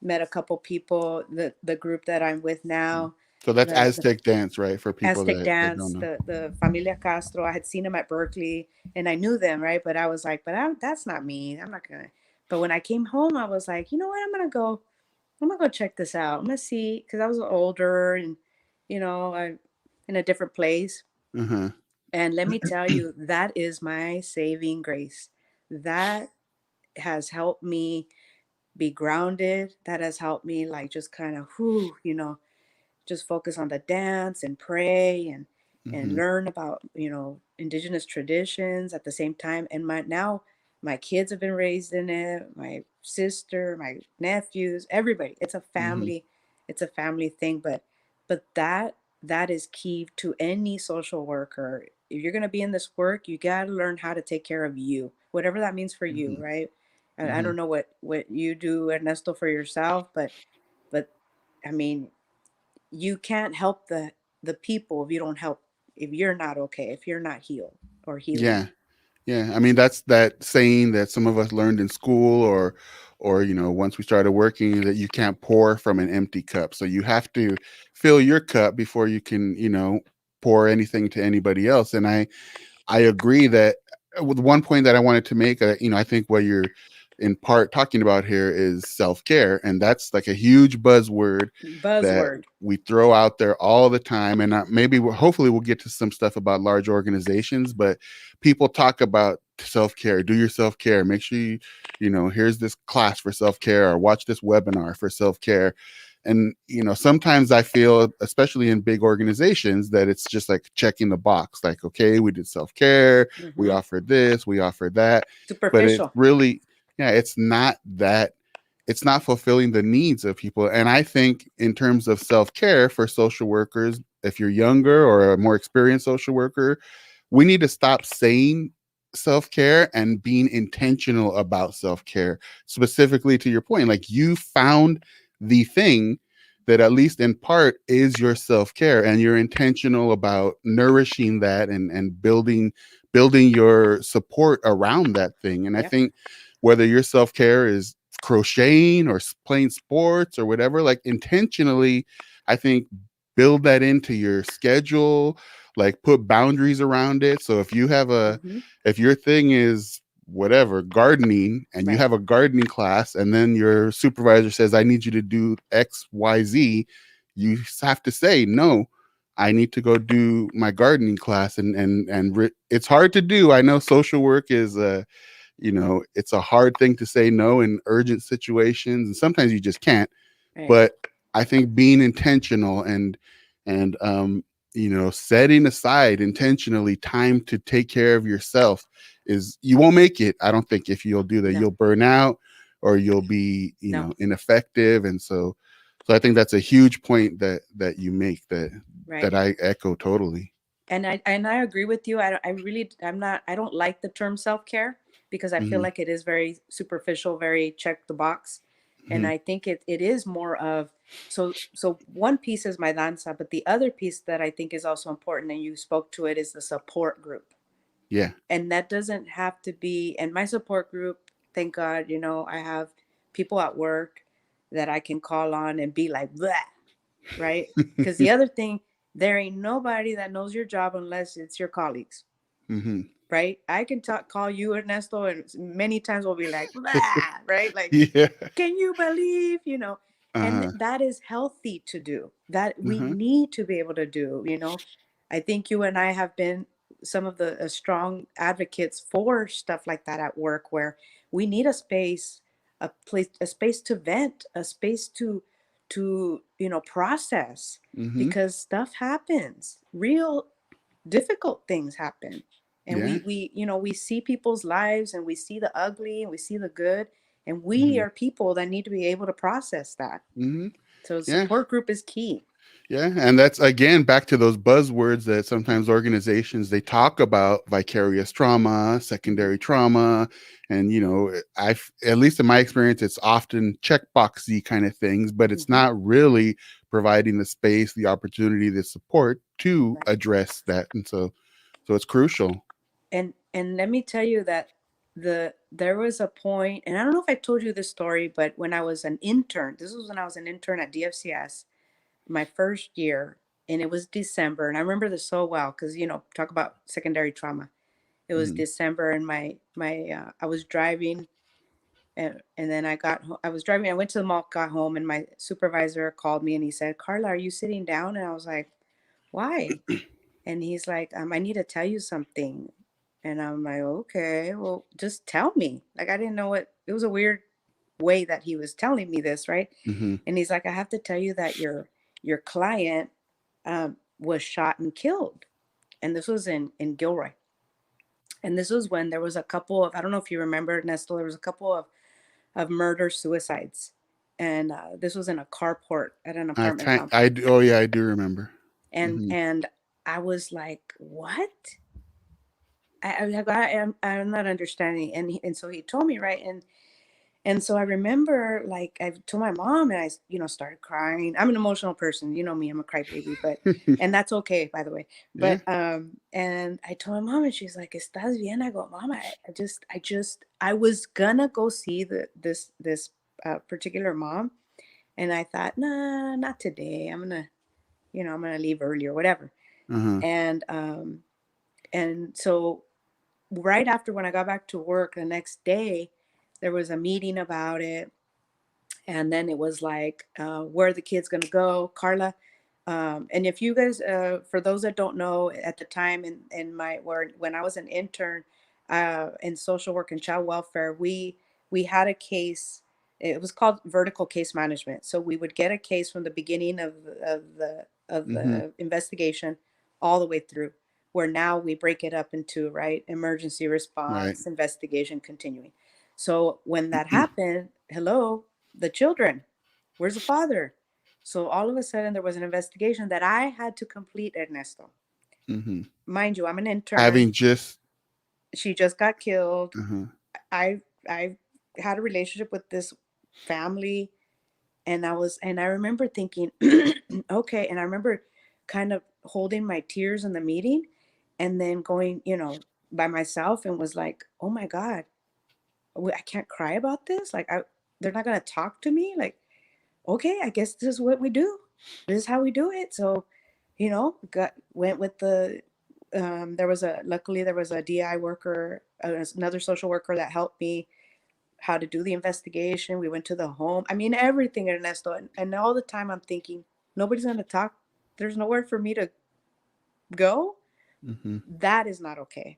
met a couple people, the group that I'm with now, so that's the Aztec dance, right, for people Aztec that don't dance, know. the Familia Castro. I had seen them at Berkeley, and I knew them, right? But I was like, that's not me. I'm not gonna. But when I came home, I was like, you know what? I'm gonna go check this out. I'm gonna see, because I was older and, I in a different place. Uh-huh. And let me tell you, that is my saving grace. That has helped me be grounded. That has helped me like just kind of, just focus on the dance and pray. and learn about, indigenous traditions at the same time. And my kids have been raised in it, my sister, my nephews, everybody. Hmm. It's a family thing. But that is key to any social worker. If you're going to be in this work, you got to learn how to take care of you, whatever that means for you, Hmm. right? And I Hmm. don't know what you do, Ernesto, for yourself, but I mean, you can't help the people if you don't help, if you're not okay, if you're not healed or healing. Yeah. Yeah, I mean that's that saying that some of us learned in school, or once we started working, that you can't pour from an empty cup. So you have to fill your cup before you can, pour anything to anybody else. And I agree that with one point that I wanted to make, I think what you're in part talking about here is self-care, and that's like a huge buzzword that Buzzword. we throw out there all the time. And maybe hopefully we'll get to some stuff about large organizations, but people talk about self-care. Do your self-care. Make sure here's this class for self-care, or watch this webinar for self-care. And sometimes I feel, especially in big organizations, that it's just like checking the box, like, okay, we did self-care, we Mm-hmm. offered this, we offered that. But it's Superficial. really, yeah, it's not that, it's not fulfilling the needs of people. And I think in terms of self-care for social workers, if you're younger or a more experienced social worker, we need to stop saying self-care and being intentional about self-care. Specifically to your point, like, you found the thing that at least in part is your self-care, and you're intentional about nourishing that, and building your support around that thing. And I Yep. think whether your self-care is crocheting or playing sports or whatever, like, intentionally, I think, build that into your schedule, like put boundaries around it. So Mm-hmm. if your thing is whatever, gardening, and you Right. have a gardening class, and then your supervisor says, I need you to do XYZ, you have to say, no, I need to go do my gardening class. And it's hard to do. I know social work is it's a hard thing to say no in urgent situations, and sometimes you just can't. Right. But I think being intentional, and setting aside intentionally time to take care of yourself, is, you won't make it, I don't think, if you'll do that. No. You'll burn out, or you'll be, No. ineffective. And so I think that's a huge point that you make, that Right. I echo totally. And I agree with you. I don't like the term self-care because I feel Hmm. like it is very superficial, very check the box. And Hmm. I think it is more of, so one piece is my danza, but the other piece that I think is also important, and you spoke to it, is the support group. Yeah. And that doesn't have to be, and my support group, thank God, I have people at work that I can call on and be like, blah, right? Because the other thing, there ain't nobody that knows your job unless it's your colleagues, Hmm. right? I can call you, Ernesto, and many times we'll be like, blah, right? Like, Yeah. can you believe, and Uh-huh. that is healthy to do, that we Uh-huh. need to be able to do. I think you and I have been some of the strong advocates for stuff like that at work, where we need a space, a space to vent, a space to process, Hmm. because stuff happens, real difficult things happen, and Yeah. we see people's lives, and we see the ugly and we see the good, and we Hmm. are people that need to be able to process that. Hmm. So Yeah. support group is key. Yeah, and that's again back to those buzzwords that sometimes organizations, they talk about: vicarious trauma, Hmm. secondary trauma. And I, at least in my experience, it's often checkboxy kind of things, but it's Hmm. not really providing the space, the opportunity, the support to Right. address that. And so it's crucial. And let me tell you that there was a point, and I don't know if I told you this story, but when I was an intern, this was when I was an intern at DFCS, my first year, and it was December, and I remember this so well because talk about secondary trauma. It was Hmm. December, and my I was driving, and then I was driving. I went to the mall, got home, and my supervisor called me and he said, "Carla, are you sitting down?" And I was like, "Why?" And he's like, "I need to tell you something." And I'm like, "Okay, well, just tell me." Like, I didn't know what it was, a weird way that he was telling me this, right? Hmm. And he's like, "I have to tell you that your client was shot and killed." and this was in Gilroy. And this was when there was a couple of, I don't know if you remember, Ernesto, there was a couple of murder suicides. And this was in a carport at an apartment complex. Oh yeah, I do remember. And Hmm. and I was like, what? I'm not understanding. And so he told me, right? And so I remember, like, I told my mom, and I, started crying. I'm an emotional person. You know me, I'm a crybaby, and that's okay, by the way. Yeah. And I told my mom, and she's like, "Estás bien?" I go, "Mom, I was gonna go see this particular mom, and I thought, nah, not today. I'm gonna leave early or whatever." Uh-huh. And so right after, when I got back to work the next day, there was a meeting about it. And then it was like, where are the kids going to go, Carla? And if you guys, for those that don't know, at the time when I was an intern in social work and child welfare, we had a case. It was called vertical case management. So we would get a case from the beginning of Hmm. the investigation all the way through. Where now we break it up into, right, emergency Right. response, investigation, continuing. So when that happened, hello, the children, where's the father? So all of a sudden there was an investigation that I had to complete, Ernesto. Hmm. Mind you, I'm an intern. Having just. She just got killed. Uh-huh. I had a relationship with this family, and I remember thinking, okay, and I remember kind of holding my tears in the meeting, and then going, by myself, and was like, oh my God, I can't cry about this. Like, they're not gonna talk to me. Like, okay, I guess this is what we do. This is how we do it. So, went with luckily there was a DI worker, another social worker that helped me how to do the investigation. We went to the home. I mean, everything, Ernesto. And all the time I'm thinking, nobody's going to talk. There's nowhere for me to go. Hmm. That is not okay.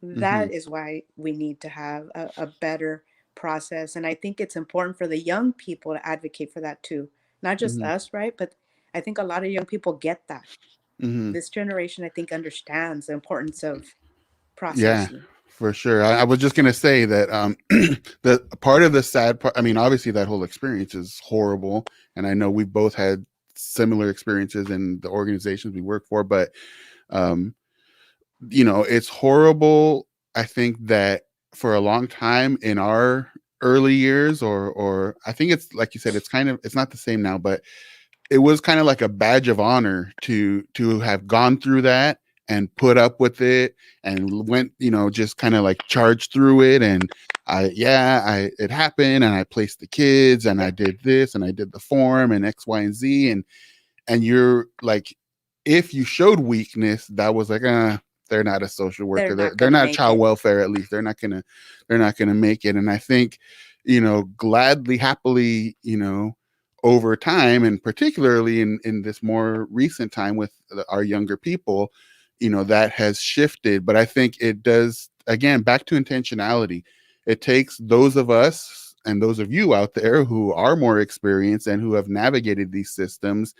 Hmm. That is why we need to have a better process. And I think it's important for the young people to advocate for that too. Not just Hmm. us, right? But I think a lot of young people get that. Hmm. This generation, I think, understands the importance of Yeah, processing. for sure. I was just gonna say that the part of the sad part. I mean, obviously that whole experience is horrible, and I know we've both had similar experiences in the organizations we work for. But um, it's horrible. I think that for a long time in our early years, or I think it's like you said, it's not the same now, but it was kind of like a badge of honor to have gone through that and put up with it and went, just kind of like charged through it. And it happened, and I placed the kids, and I Yep. did this, and I did the form, and X, Y, and Z. And you're like, if you showed weakness, that was like, they're not a social They're worker. They're not they're going to not make child it. welfare. At least they're not gonna make it. And I think, gladly, happily, over time, and particularly in this more recent time with our younger people, that has shifted. But I think it does, again, back to intentionality. It takes those of us and those of you out there who are more experienced and who have navigated these systems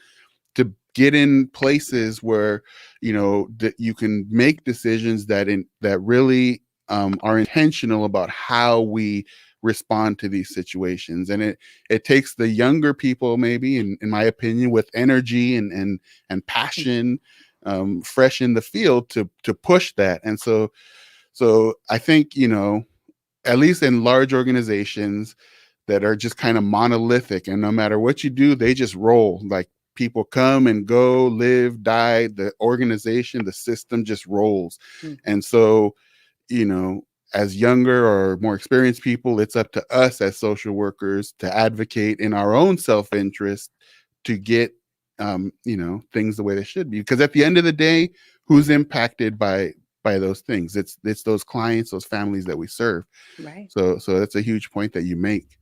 to get in places where that you can make decisions that really are intentional about how we respond to these situations. And it takes the younger people, maybe, in my opinion, with energy and passion, fresh in the field, to push that. And so I think, at least in large organizations that are just kind of monolithic, and no matter what you do, they just roll. Like, people come and go, live, die, the organization, the system just rolls. Mhm. And so, you know as younger or more experienced people, it's up to us as social workers to advocate in our own self-interest to get things the way they should be. Because at the end of the day, who's impacted by those things? It's those clients, those families that we serve. Right. So that's a huge point that you make.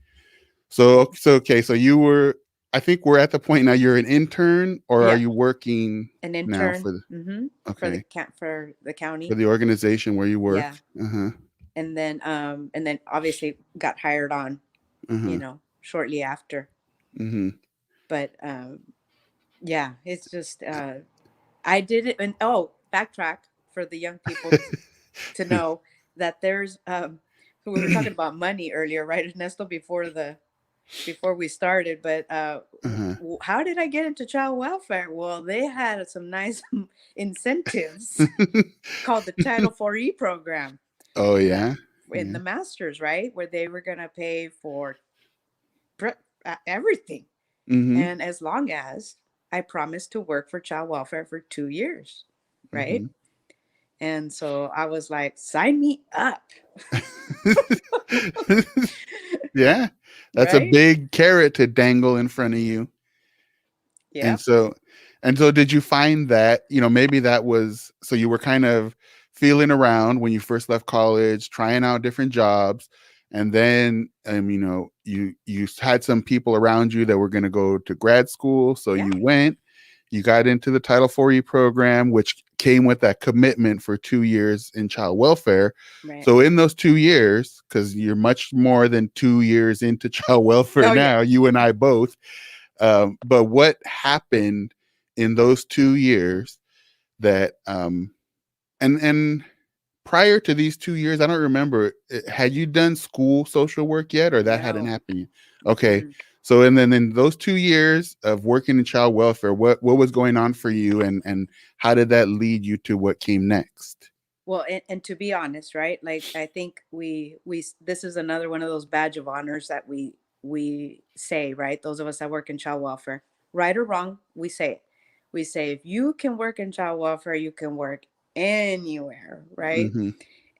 So okay, so you were, I think we're at the point now, you're an intern, or are Yep. you working An now intern. for the, For okay, the for county. the organization where you Yeah. worked? Uh-huh. And then obviously got hired on, Uh-huh. shortly after. Mm-hmm. But yeah, it's just I did it. And backtrack. for the young people to know that there's we were talking about money earlier, right, Ernesto, before we started, but Uh-huh. how did I get into child welfare? Well, they had some nice incentives called the Title 4E program Oh that yeah. in Yeah. the masters, right, where they were going to pay for everything. Mm-hmm. And as long as I promised to work for child welfare for 2 years, right? Mm-hmm. And so I was like, sign me up, Yeah. That's a right? big carrot to dangle in front of you. And Yep. so did you find that, maybe that was, so you were kind of feeling around when you first left college, trying out different jobs, and then you had some people around you that were going to go to grad school, so Yeah. you went, you got into the Title 4E program, which came with that commitment for 2 years in child welfare. Right. So in those 2 years, because you're much more than 2 years into child welfare Oh, yeah. now, you and I both, but what happened in those 2 years that and prior to these 2 years, I don't remember, had you done school social work yet, or that hadn't No. happened yet? Okay. Mm-mm. So and then in those 2 years of working in child welfare, what was going on for you, and how did that lead you to what came next? Well, and to be honest, right? Like I think we this is another one of those badge of honors that we say, right? Those of us that work in child welfare, right or wrong, we say it. We say if you can work in child welfare, you can work anywhere, right? Mm-hmm.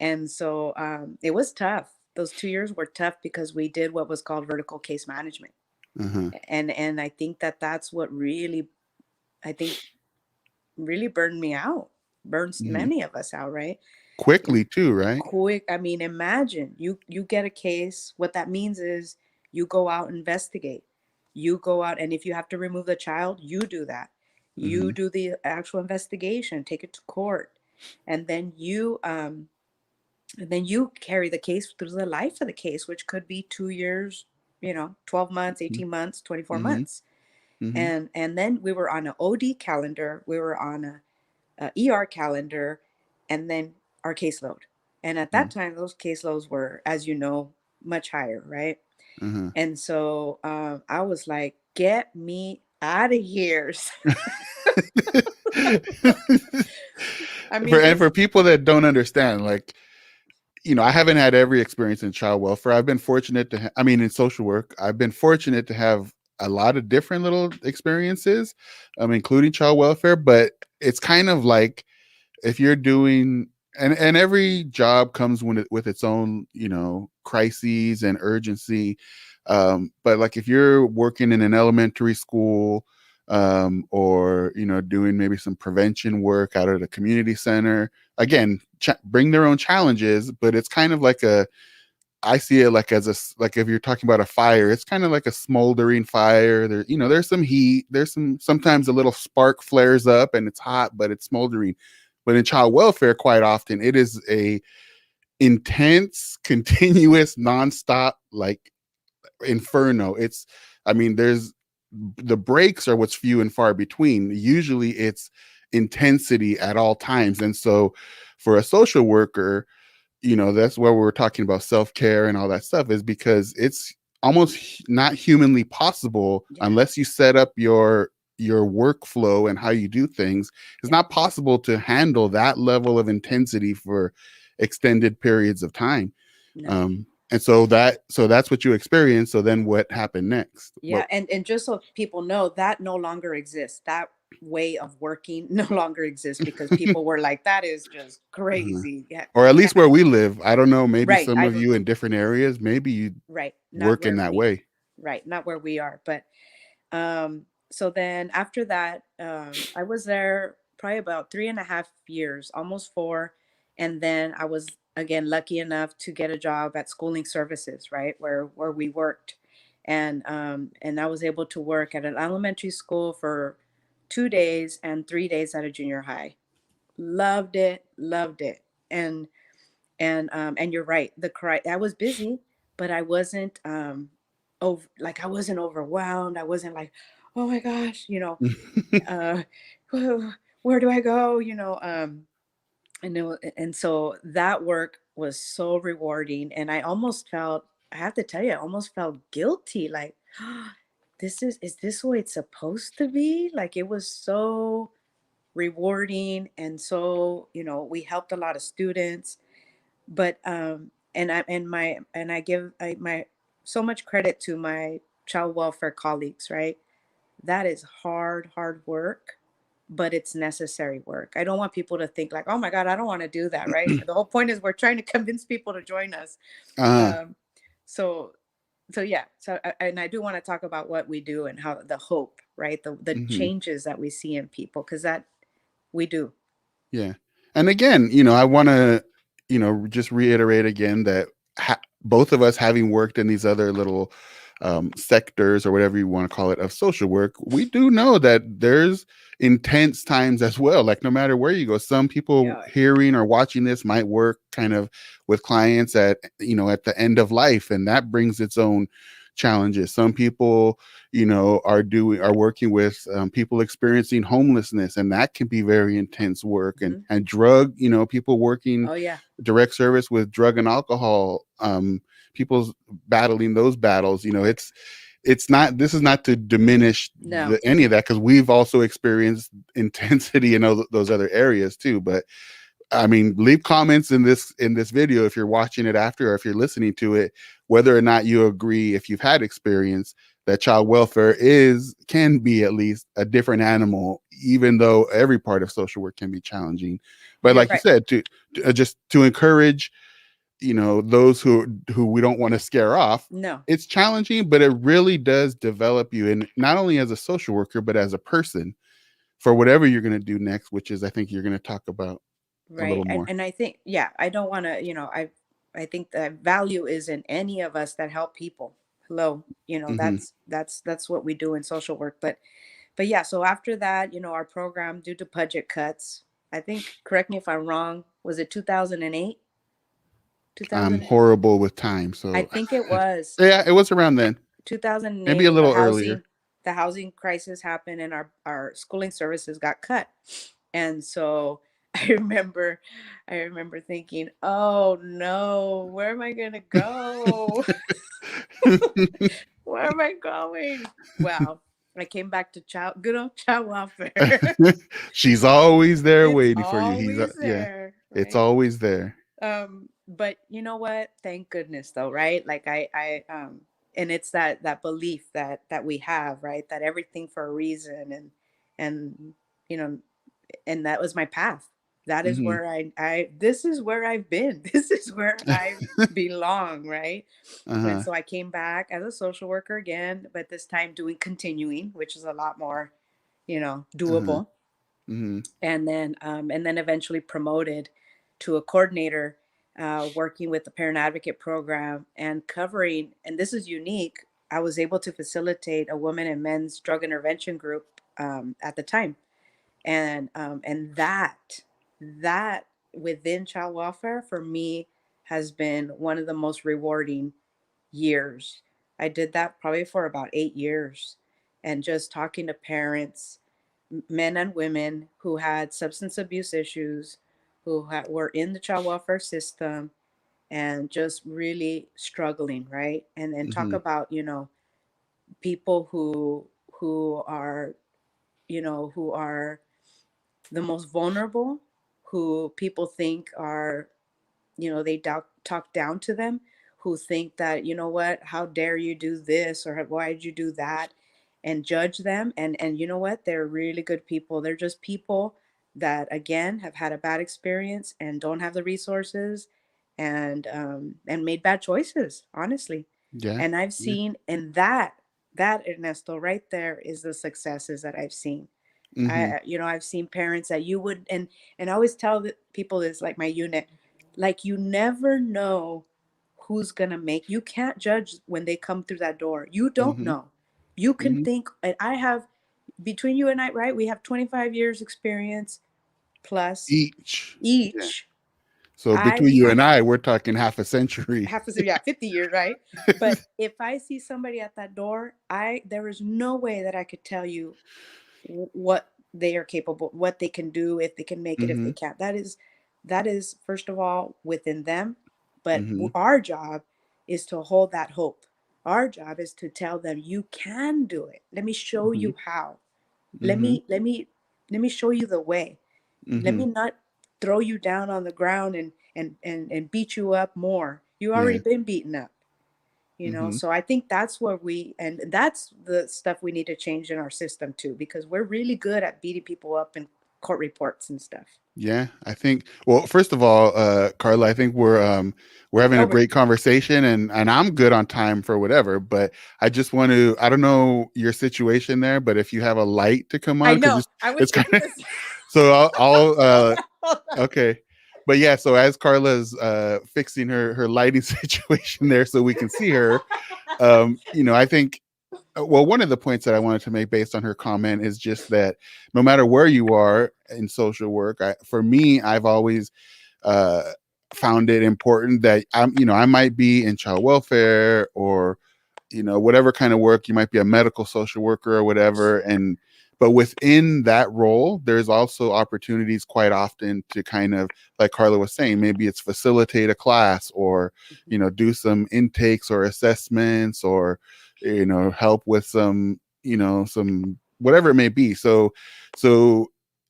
And so it was tough. Those 2 years were tough because we did what was called vertical case management, Uh-huh. and I think that that's what really, I think, really burned me out, burns Mm-hmm. many of us out, right? Quickly too, right? Quick, I mean, imagine you get a case. What that means is you go out, investigate, you go out, and if you have to remove the child, you do that, you Mm-hmm. do the actual investigation, take it to court, and then you carry the case through the life of the case, which could be 2 years, 12 months, 18 months, 24 Mm-hmm. months. Mm-hmm. And then we were on an OD calendar, we were on a ER calendar, and then our caseload. And at that time, those caseloads were, as you know, much higher, right? Uh-huh. And so I was like, get me out of here. I for mean, and because for people that don't understand, like, I haven't had every experience in child welfare. I've been fortunate to in social work, I've been fortunate to have a lot of different little experiences, including child welfare. But it's kind of like, if you're doing, and every job comes with its own, crises and urgency. But like, if you're working in an elementary school, or doing maybe some prevention work out at a community center, again, bring their own challenges, but it's kind of like I see it like as like, if you're talking about a fire, it's kind of like a smoldering fire. There's some heat, sometimes a little spark flares up and it's hot, but it's smoldering. But in child welfare, quite often it is a intense, continuous, nonstop, like, inferno. There's the breaks are what's few and far between. Usually it's intensity at all times. And so for a social worker, that's where we're talking about self-care and all that stuff, is because it's almost not humanly possible, yeah, unless you set up your workflow and how you do things. It's yeah, not possible to handle that level of intensity for extended periods of time. no. And so that's what you experienced. So then what happened next? Yeah, and just so people know, that no longer exists. That way of working no longer exists because people were like, that is just Uh-huh. crazy. Yeah, Or at you can't. least where we live. I don't know. Maybe Right. some I of don't you know. in different areas, maybe you Right. Not work in where that we, way. right. Not where we are. But so then after that, I was there probably about 3.5 years, almost 4. And then I was again lucky enough to get a job at schooling services, right, where we worked. And I was able to work at an elementary school for 2 days and 3 days at a junior high. Loved it, loved it. And you're right. I was busy, but I wasn't I wasn't overwhelmed. I wasn't like, oh my gosh, uh, where do I go? and so that work was so rewarding, and I almost felt, I have to tell you, I almost felt guilty, like, is this the way it's supposed to be? Like, it was so rewarding, and so, we helped a lot of students. But and I give my so much credit to my child welfare colleagues, right? That is hard work, but it's necessary work. I don't want people to think like, oh my God, I don't want to do that, right? The whole point is we're trying to convince people to join us. Uh, Um, so yeah. So and I do want to talk about what we do and how the hope, right? The mhm. changes that we see in people, because that we do. Yeah. And again, I want to, just reiterate again that both of us, having worked in these other little sectors or whatever you want to call it of social work, we do know that there's intense times as well. Like no matter where you go, some people Yeah. hearing or watching this might work kind of with clients at, at the end of life, and that brings its own challenges. Some people are working with people experiencing homelessness, and that can be very intense work. and Hmm. and drug people working Oh yeah. direct service with drug and alcohol, people's battling those battles. It's not, this is not to diminish No. any of that, because we've also experienced intensity in those other areas too. But I mean, leave comments in this video if you're watching it after, or if you're listening to it, whether or not you agree, if you've had experience, that child welfare can be at least a different animal, even though every part of social work can be challenging. But You're like you right. said, just to encourage, those who we don't want to scare off, No. it's challenging, but it really does develop you, and not only as a social worker, but as a person for whatever you're going to do next, which is, I think, you're going to talk about a Right. little And more. I think, yeah, I don't want to, I think the value is in any of us that help people. Hello, Hmm. that's what we do in social work. But yeah, so after that, our program, due to budget cuts, I think, correct me if I'm wrong, was it 2008? I'm 2000, horrible with time, I so think it was yeah, it was around then, maybe 2008, a when the little earlier. housing crisis happened, and our schooling services got cut. And so I remember I remember thinking, oh no, where am I gonna go? Where am I going? Well, I came back to good old child welfare. She's always there It's waiting for you. always Yeah, there, it's right? always there. But you know what? Thank goodness though, right? Like and it's that belief that we have, right? That everything for a reason, and you know, and that was my path. That is Hmm. where this is where I've been. This is where I belong, right? And Uh-huh. so I came back as a social worker again, but this time doing continuing, which is a lot more, Uh-huh. doable. Hmm. And then eventually promoted to a coordinator, working with the parent advocate program and covering, and this is unique, I was able to facilitate a women and men's drug intervention group, at the time. And that within child welfare for me has been one of the most rewarding years. I did that probably for about 8 years, and just talking to parents, men and women who had substance abuse issues, were in the child welfare system, and just really struggling, right? And then talk Hmm. about, people who are, who are the most vulnerable, who people think are, they talk down to them, who think that, what, how dare you do this, or why did you do that, and judge them. And you know what, they're really good people. They're just people that, again, have had a bad experience and don't have the resources, and made bad choices, honestly. Yeah. And I've Yeah. seen, and that Ernesto, right there is the successes that I've seen. Hmm. I've seen parents that you would, and I always tell the people this, like my unit, like, you never know who's gonna make. You can't judge when they come through that door. You don't Hmm. know. You can Hmm. think, and I have, between you and I, right? We have 25 years experience plus Each. Yeah. each. So I between you I and I, we're talking half a century. have to say, yeah, 50 years, right? But if I see somebody at that door, I there is no way that I could tell you what they are capable, what they can do, if they can make it, if they Hmm. can't. That is, that is, first of all, within them. But Mm-hmm. our job is to hold that hope. Our job is to tell them, you can do it. Let me show Mm-hmm. you how. Let Mm-hmm. me let me let me show you the way. Let Mm-hmm. me not throw you down on the ground and beat you up more. You already Yeah. been beaten up, you know. Mm-hmm. So I think that's where and that's the stuff we need to change in our system too, because we're really good at beating people up in court reports and stuff. Yeah, I think, well, first of all, Carla, I think we're having a Over. great conversation, and I'm good on time for whatever, but I just want to, I don't know your situation there, but if you have a light to come I on, because know. I was it's kind thinking of, this. so I'll Hold on. okay. But yeah, so as Carla's fixing her lighting situation there so we can see her, I think, well, one of the points that I wanted to make based on her comment is just that no matter where you are in social work, for me, I've always uh, found it important that I might be in child welfare or whatever kind of work. You might be a medical social worker or whatever, but within that role there's also opportunities quite often to kind of, like Carla was saying, maybe it's facilitate a class or do some intakes or assessments or help with some whatever it may be. So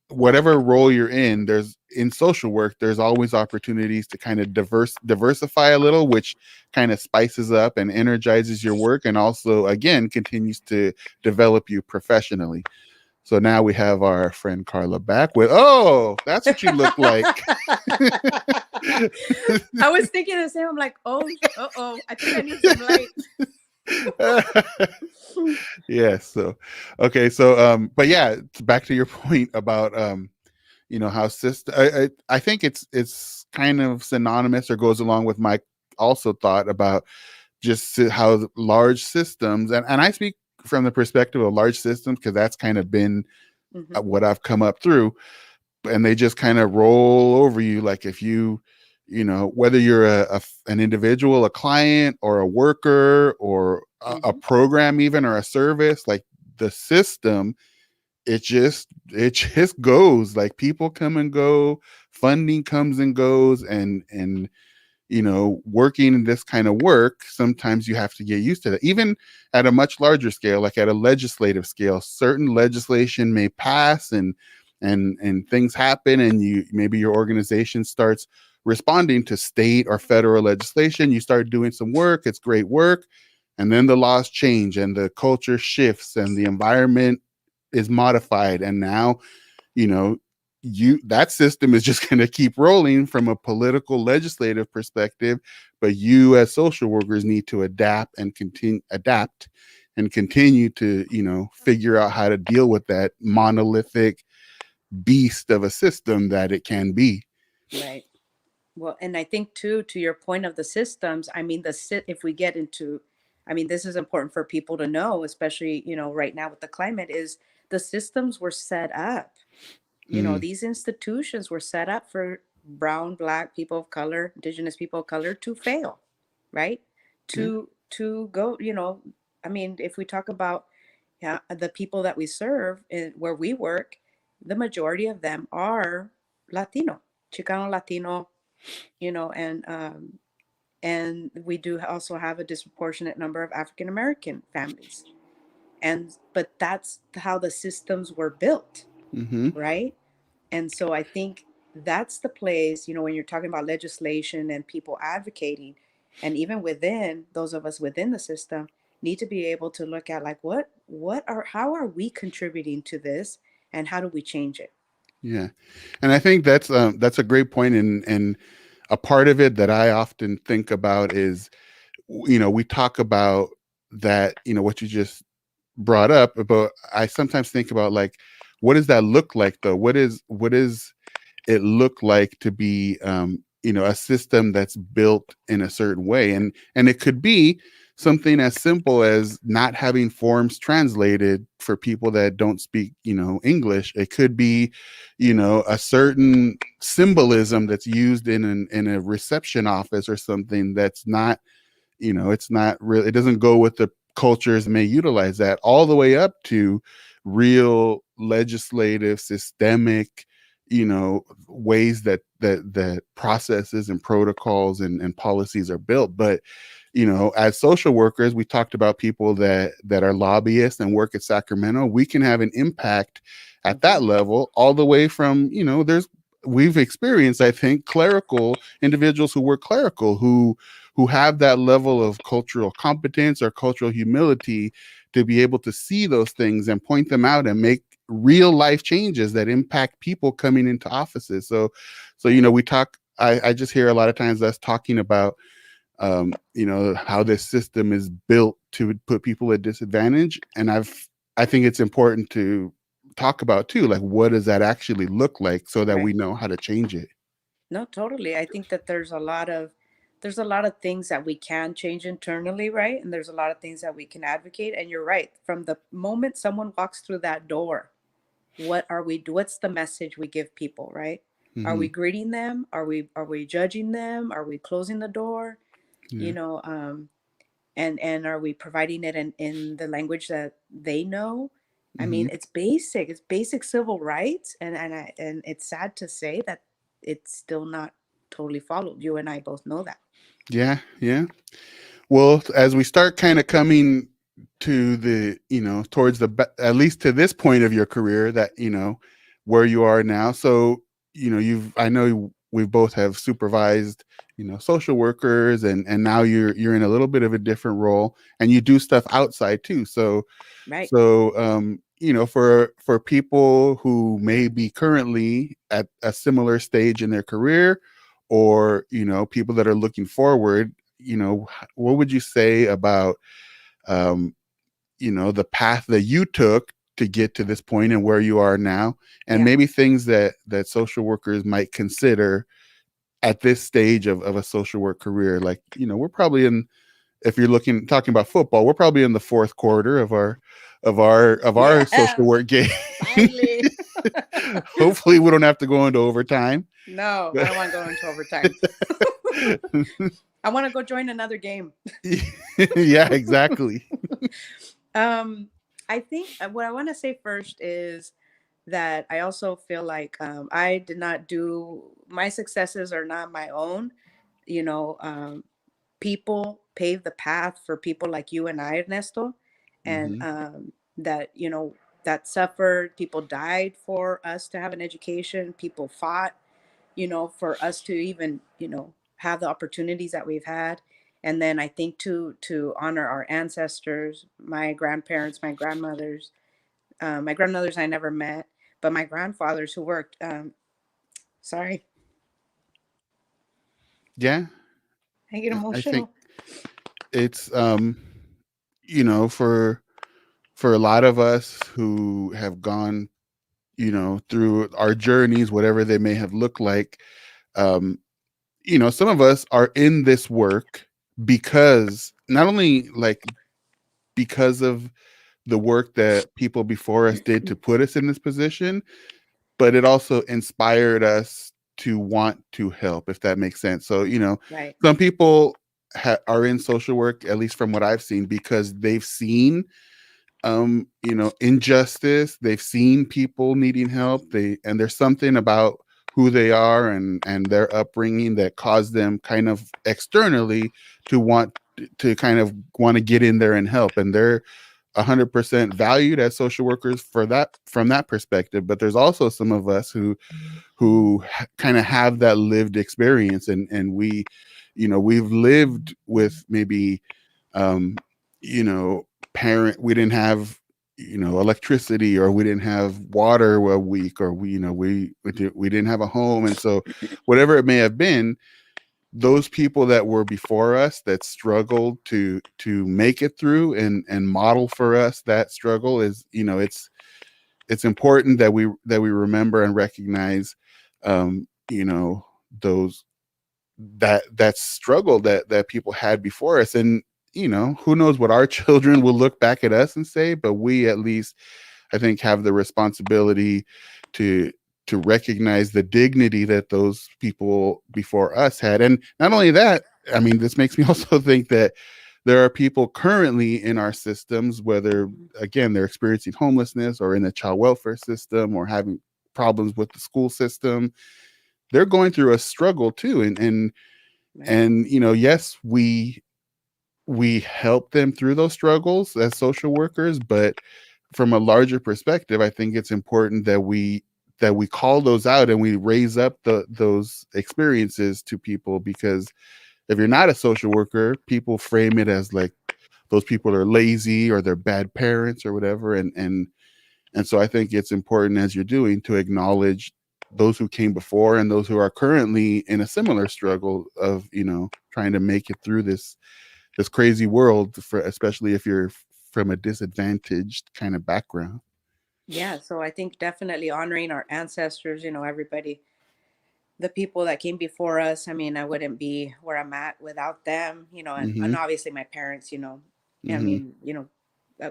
whatever role you're in, there's in social work, there's always opportunities to kind of diversify a little, which kind of spices up and energizes your work, and also again continues to develop you professionally. So now we have our friend Carla back with, oh, that's what you look like. I was thinking the same. I'm like, oh, uh-oh, I think I need some light. Yes. So, okay. So, but yeah, back to your point about, how system, I think it's kind of synonymous or goes along with my also thought about just how large systems, and I speak from the perspective of large systems because that's kind of been Mm-hmm. what I've come up through, and they just kind of roll over you. Like if whether you're an individual, a client, or a worker, or a Mm-hmm. program even, or a service, like the system, it just goes. Like people come and go, funding comes and goes, and working in this kind of work, sometimes you have to get used to that. Even at a much larger scale, like at a legislative scale, certain legislation may pass and things happen, and maybe your organization starts responding to state or federal legislation. You start doing some work, it's great work, and then the laws change and the culture shifts and the environment is modified, and now you know that system is just going to keep rolling from a political legislative perspective, but you as social workers need to adapt and continue to figure out how to deal with that monolithic beast of a system that it can be. Right. Well, and I think too, to your point of the systems, I mean, if we get into, I mean, this is important for people to know, especially, right now with the climate, is the systems were set up. Mm, These institutions were set up for brown, black, people of color, indigenous people of color to fail, right? yeah. To go, I mean, if we talk about, yeah, the people that we serve where we work, the majority of them are Latino, Chicano Latino, and we do also have a disproportionate number of African American families. But that's how the systems were built, Mm-hmm. right? And so I think that's the place, when you're talking about legislation and people advocating, and even within those of us within the system need to be able to look at, like, how are we contributing to this, and how do we change it? Yeah, and I think that's a great point, and a part of it that I often think about is, we talk about that, what you just brought up, but I sometimes think about, like, what does that look like though? What is it look like to be a system that's built in a certain way, and it could be something as simple as not having forms translated for people that don't speak English. It could be a certain symbolism that's used in a reception office or something that's not, it's not really, it doesn't go with the cultures may utilize that, all the way up to real legislative systemic ways that that processes and protocols and policies are built. But as social workers, we talked about people that are lobbyists and work at Sacramento. We can have an impact at that level, all the way from we've experienced, I think, clerical individuals who work clerical, who have that level of cultural competence or cultural humility to be able to see those things and point them out and make real life changes that impact people coming into offices. So we talk. I just hear a lot of times us talking about how this system is built to put people at disadvantage, and I think it's important to talk about too, like, what does that actually look like, so that we Right. know how to change it. No, totally. I think that there's a lot of things that we can change internally, right? And there's a lot of things that we can advocate. And you're right. From the moment someone walks through that door, what's the message we give people, right? Are Hmm. we greeting them? Are we judging them? Are we closing the door? You Yeah. know, and are we providing it in the language that they know? I Hmm. mean, it's basic civil rights, and it's sad to say that it's still not totally followed. You and I both know that. Yeah. Yeah. Well, as we start kind of coming to the, towards at least to this point of your career, that, where you are now. So, I know we both have supervised, social workers, and now you're in a little bit of a different role, and you do stuff outside too. So, Right. for people who may be currently at a similar stage in their career, or, people that are looking forward, what would you say about, um, the path that you took to get to this point and where you are now, and Yeah. maybe things that social workers might consider at this stage of a social work career? Like, we're probably in, if you're talking about football, we're probably in the fourth quarter of our social Yeah. work game. Finally. Hopefully we don't have to go into overtime. No, I don't want to go into overtime. I want to go join another game. Yeah, exactly. um, I think what I want to say first is that I also feel like I did not do my successes are not my own. You know, people pave the path for people like you and I, Ernesto, and Hmm. that that suffered. People died for us to have an education. People fought, for us to even have the opportunities that we've had. And then I think to honor our ancestors, my grandparents, my grandmothers I never met, but my grandfathers who worked. Sorry, Yeah, I get I think emotional. it's for a lot of us who have gone, through our journeys, whatever they may have looked like. um some of us are in this work because, not only like, because of the work that people before us did to put us in this position, but it also inspired us to want to help, if that makes sense. So, Right. some people are in social work, at least from what I've seen, because they've seen, injustice. They've seen people needing help. And there's something about who they are and their upbringing that caused them kind of externally to kind of want to get in there and help. And they're 100% valued as social workers for that, from that perspective. But there's also some of us who kind of have that lived experience, and we've lived with maybe, um you know we didn't have, electricity, or we didn't have water a week, or we didn't have a home. And so, whatever it may have been, those people that were before us that struggled to make it through and model for us that struggle, is, it's important that we remember and recognize, those that struggle that people had before us. And, who knows what our children will look back at us and say, but we, at least, I think, have the responsibility to recognize the dignity that those people before us had. And not only that, I mean, this makes me also think that there are people currently in our systems, whether, Mhm. again, they're experiencing homelessness, or in the child welfare system, or having problems with the school system, they're going through a struggle too. Right. And yes, we help them through those struggles as social workers, but from a larger perspective, I think it's important that we call those out and we raise up those experiences to people, because if you're not a social worker, people frame it as like those people are lazy or they're bad parents or whatever. And so I think it's important, as you're doing, to acknowledge those who came before and those who are currently in a similar struggle of, trying to make it through this crazy world, for especially if you're from a disadvantaged kind of background. Yeah, so I think definitely honoring our ancestors, everybody, the people that came before us. I mean, I wouldn't be where I'm at without them, and Mhm. obviously my parents, I Mhm. mean,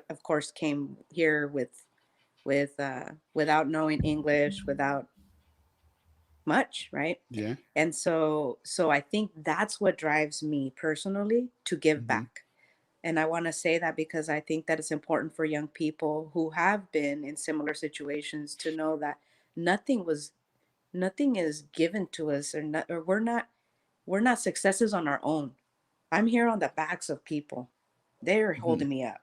of course came here without knowing English, without much, right? Yeah. And so I think that's what drives me personally to give Mhm. back. And I want to say that because I think that it's important for young people who have been in similar situations to know that nothing was nothing is given to us, or we're not successes on our own. I'm here on the backs of people. They're Mhm. holding me up.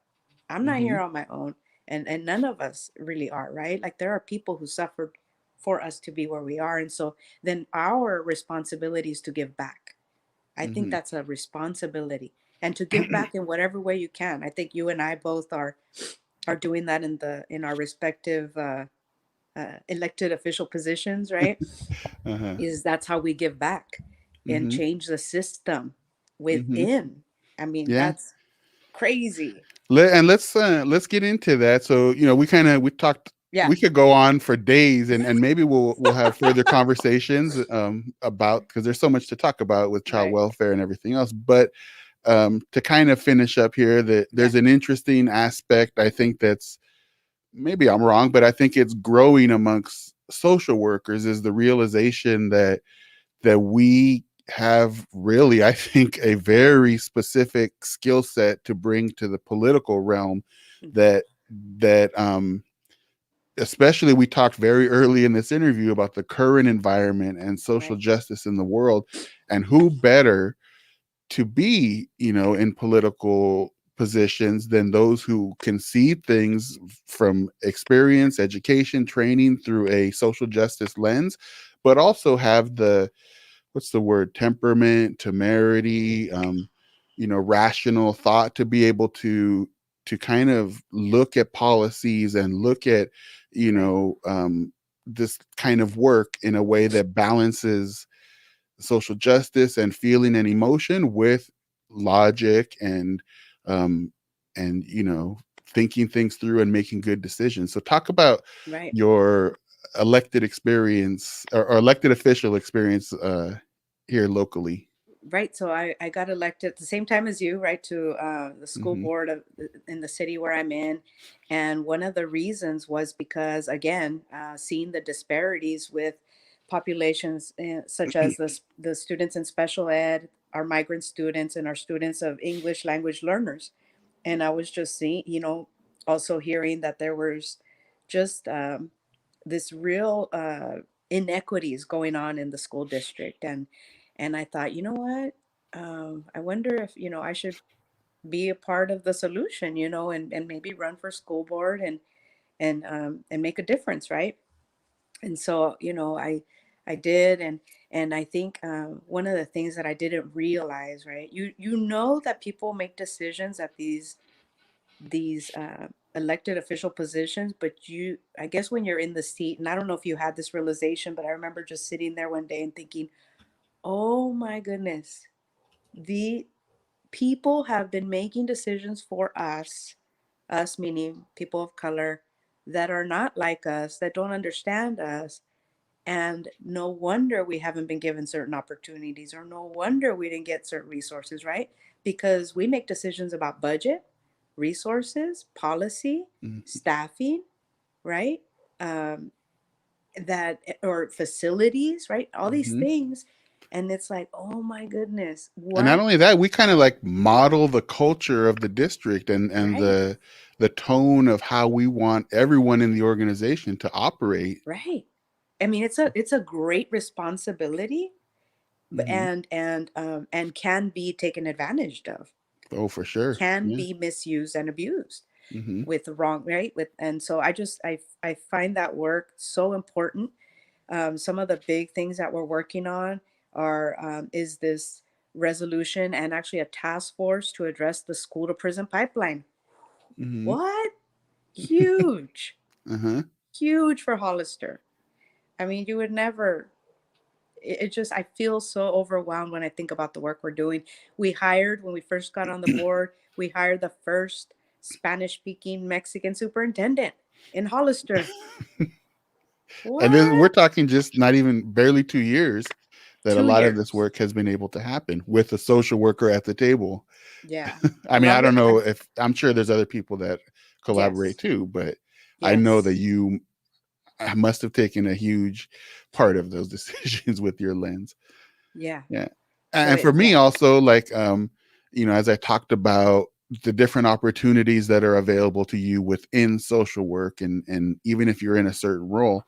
I'm not here Mhm. on my own. And none of us really are, right? Like there are people who suffered for us to be where we are. And so then our responsibility is to give back. I think Mhm. that's a responsibility, and to give back in whatever way you can. I think you and I both are doing that in our respective elected official positions, right? Uh-huh. Is that's how we give back and Mhm. change the system Mhm. within. I mean, Yeah. that's crazy. And let's get into that. So, we talked, Yeah. we could go on for days, and maybe we'll have further conversations about, because there's so much to talk about with child Right. welfare and everything else. But to kind of finish up here, that Yeah. there's an interesting aspect, I think, that's, maybe I'm wrong, but I think it's growing amongst social workers, is the realization that we have really, I think, a very specific skill set to bring to the political realm, Hmm. that that especially, we talked very early in this interview about the current environment and social Right. justice in the world, and who better to be, in political positions than those who can see things from experience, education, training through a social justice lens, but also have the, what's the word, temperament, temerity, rational thought to be able to kind of look at policies and look at, Right. this kind of work in a way that balances social justice and feeling and emotion with logic um and thinking things through and making good decisions. So talk about Right. your elected experience, or elected official experience here locally. Right. So I got elected at the same time as you, right, to the school Hmm. board in the city where I'm in. And one of the reasons was because, again, seeing the disparities with populations such as the students in special ed, our migrant students, and our students of English language learners. And I was just seeing, also hearing that there was just this real inequities going on in the school district. And I thought, you know what, I wonder if I should be a part of the solution, and maybe run for school board and make a difference, right? And so I did. And I think one of the things that I didn't realize, right, that people make decisions at these elected official positions, but I guess when you're in the seat, and I don't know if you had this realization, but I remember just sitting there one day and thinking, oh my goodness, the people have been making decisions for us meaning people of color, that are not like us, that don't understand us. And no wonder we haven't been given certain opportunities, or no wonder we didn't get certain resources, right? Because we make decisions about budget, resources, policy, Hmm. staffing, right? Um, that or facilities, right? All these Hmm. things. And it's like, oh my goodness, And not what? only that, we kind of like model the culture of the district and Right, the tone of how we want everyone in the organization to operate. right. I mean, it's a great responsibility, Hmm. and can be taken advantage of, Oh, for sure. can Yeah. be misused and abused Hmm. with the wrong, right, with, and so I find that work so important. Some of the big things that we're working on are, is this resolution and actually a task force to address the school to prison pipeline. Hmm. What? Huge. Uh-huh. Huge for Hollister. I mean, you would never, it just, I feel so overwhelmed when I think about the work we're doing. We hired, when we first got on the board, we hired the first Spanish speaking Mexican superintendent in Hollister. And then we're What? talking just not even barely 2 years that a Two lot of this years. work has been able to happen with a social worker at the table. Yeah. I mean, I Along don't with, know if I'm sure there's other people that collaborate yes. too, but I know that Yes. you must have taken a huge part of those decisions with your lens. Yeah. Yeah. So And for me yeah. also, like, as I talked about the different opportunities that are available to you within social work, and even if you're in a certain role,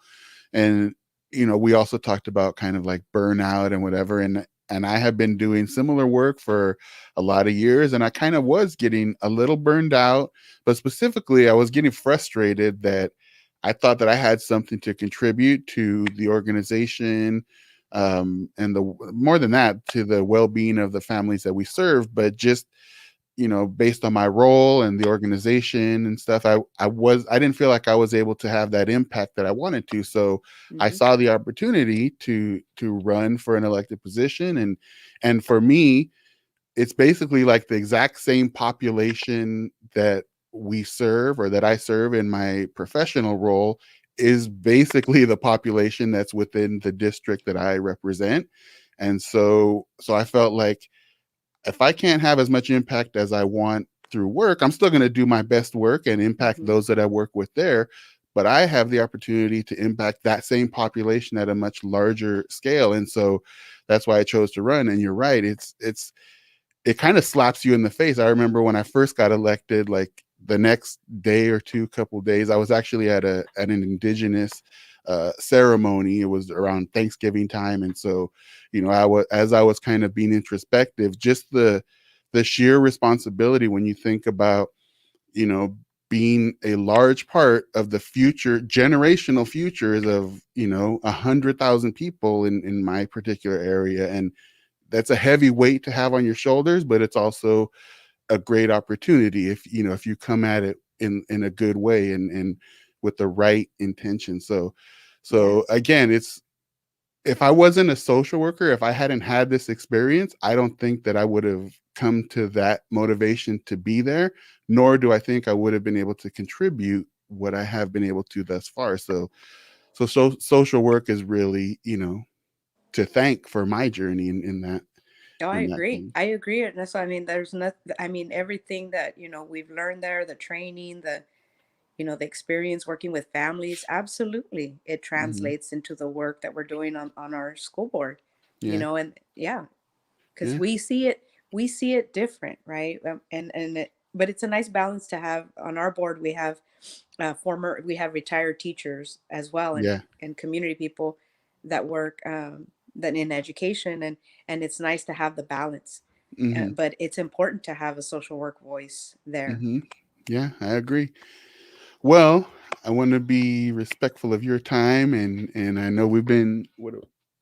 and we also talked about kind of like burnout and whatever, and I have been doing similar work for a lot of years, and I kind of was getting a little burned out, but specifically I was getting frustrated that I thought that I had something to contribute to the organization, and the more than that, to the well-being of the families that we serve, but just based on my role and the organization and stuff, I didn't feel like I was able to have that impact that I wanted to. So I Hmm. saw the opportunity to run for an elected position, and for me, it's basically like the exact same population that we serve, or that I serve in my professional role, is basically the population that's within the district that I represent. And so I felt like if I can't have as much impact as I want through work, I'm still going to do my best work and impact Hmm. those that I work with there. But I have the opportunity to impact that same population at a much larger scale. And so that's why I chose to run. And you're right. It kind of slaps you in the face. I remember when I first got elected, like the next day or two, couple days, I was actually at an indigenous ceremony. It was around Thanksgiving time, and so as I was kind of being introspective, just the sheer responsibility when you think about you know being a large part of the future, generational futures of 100,000 people in my particular area. And that's a heavy weight to have on your shoulders, but it's also a great opportunity if you come at it in a good way, and with the right intention. Yeah. So again, it's if I wasn't a social worker, if I hadn't had this experience, I don't think that I would have come to that motivation to be there, nor do I think I would have been able to contribute what I have been able to thus far. So social work is really, to thank for my journey Oh, I in that agree. thing. I agree. And that's, I mean, there's nothing, I mean, everything that, we've learned there, the training, the experience working with families, absolutely. It Hmm. translates into the work that we're doing on our school board, Yeah. and yeah, because Yeah. we see it different, right? But it's a nice balance to have on our board. We have retired teachers as well, and Yeah. community people that work, that in education, and it's nice to have the balance. Hmm. But it's important to have a social work voice there. Hmm. Yeah, I agree. Well, I want to be respectful of your time, and I know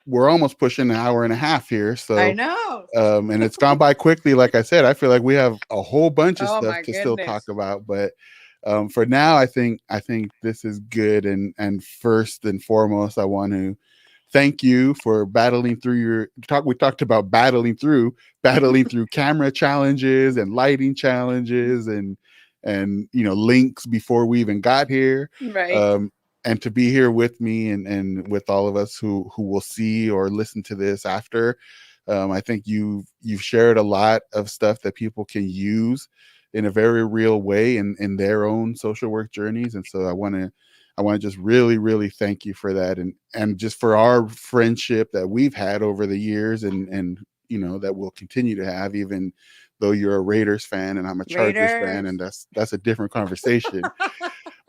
we're almost pushing an hour and a half here, I so know. and it's gone by quickly. Like I said, I feel like we have a whole bunch of Oh stuff my to still talk goodness. about, but for now, I think this is good. And first and foremost, I want to thank you for battling through your talk. We talked about battling through camera challenges and lighting challenges, and links before we even got here. Right. um and to be here with me, and with all of us who will see or listen to this after. I think you've shared a lot of stuff that people can use in a very real way in their own social work journeys. And so I want to just really, really thank you for that, and just for our friendship that we've had over the years, and that we'll continue to have, even though you're a Raiders fan and I'm a Chargers fan, Raiders. and that's a different conversation.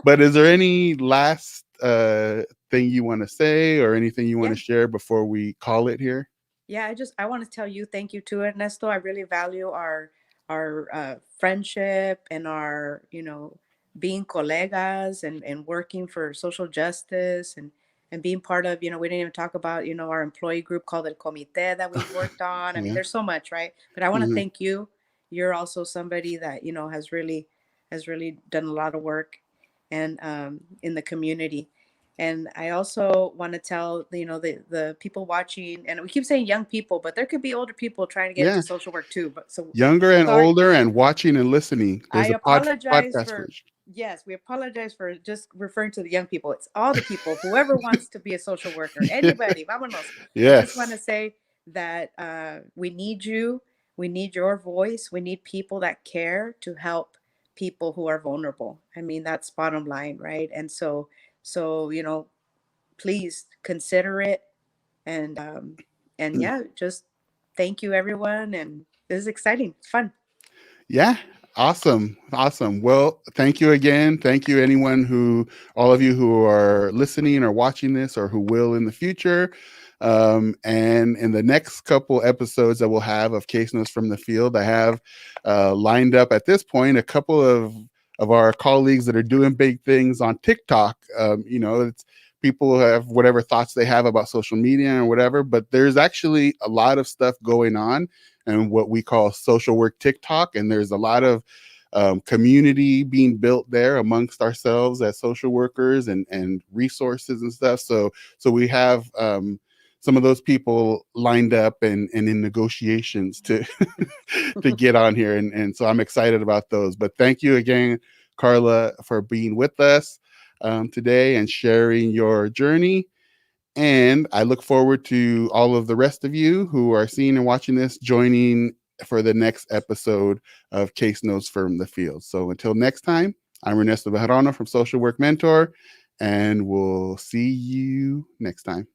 But is there any last thing you want to say or anything you want Yeah. to share before we call it here? Yeah, I want to tell you thank you too, Ernesto. I really value our friendship and our, being colegas and working for social justice and being part of, we didn't even talk about, our employee group called El Comité that we've worked on. I mean, Yeah. there's so much, right? But I want to Hmm. thank you. You're also somebody that, has really done a lot of work and in the community. And I also want to tell, the people watching, and we keep saying young people, but there could be older people trying to get Yeah. into social work too. But so Younger and sorry, older and watching and listening. I There's a apologize podcast for for, yes, we apologize for just referring to the young people. It's all the people, whoever wants to be a social worker, anybody, vámonos. I just want to Yes. say that we need you. We need your voice. We need people that care to help people who are vulnerable. I mean, that's bottom line, right? And so, please consider it. And yeah, just thank you everyone. And this is exciting. It's fun. Yeah. Awesome. Awesome. Well, thank you again. Thank you, all of you who are listening or watching this or who will in the future. And in the next couple episodes that we'll have of Case Notes from the Field, I have lined up at this point a couple of our colleagues that are doing big things on TikTok. It's people have whatever thoughts they have about social media or whatever, but there's actually a lot of stuff going on and what we call social work TikTok. And there's a lot of community being built there amongst ourselves as social workers and resources and stuff. So we have some of those people lined up and in negotiations to to get on here. And so I'm excited about those. But thank you again, Carla, for being with us today and sharing your journey. And I look forward to all of the rest of you who are seeing and watching this joining for the next episode of Case Notes from the Field. So until next time, I'm Ernesto Bejarano from Social Work Mentor, and we'll see you next time.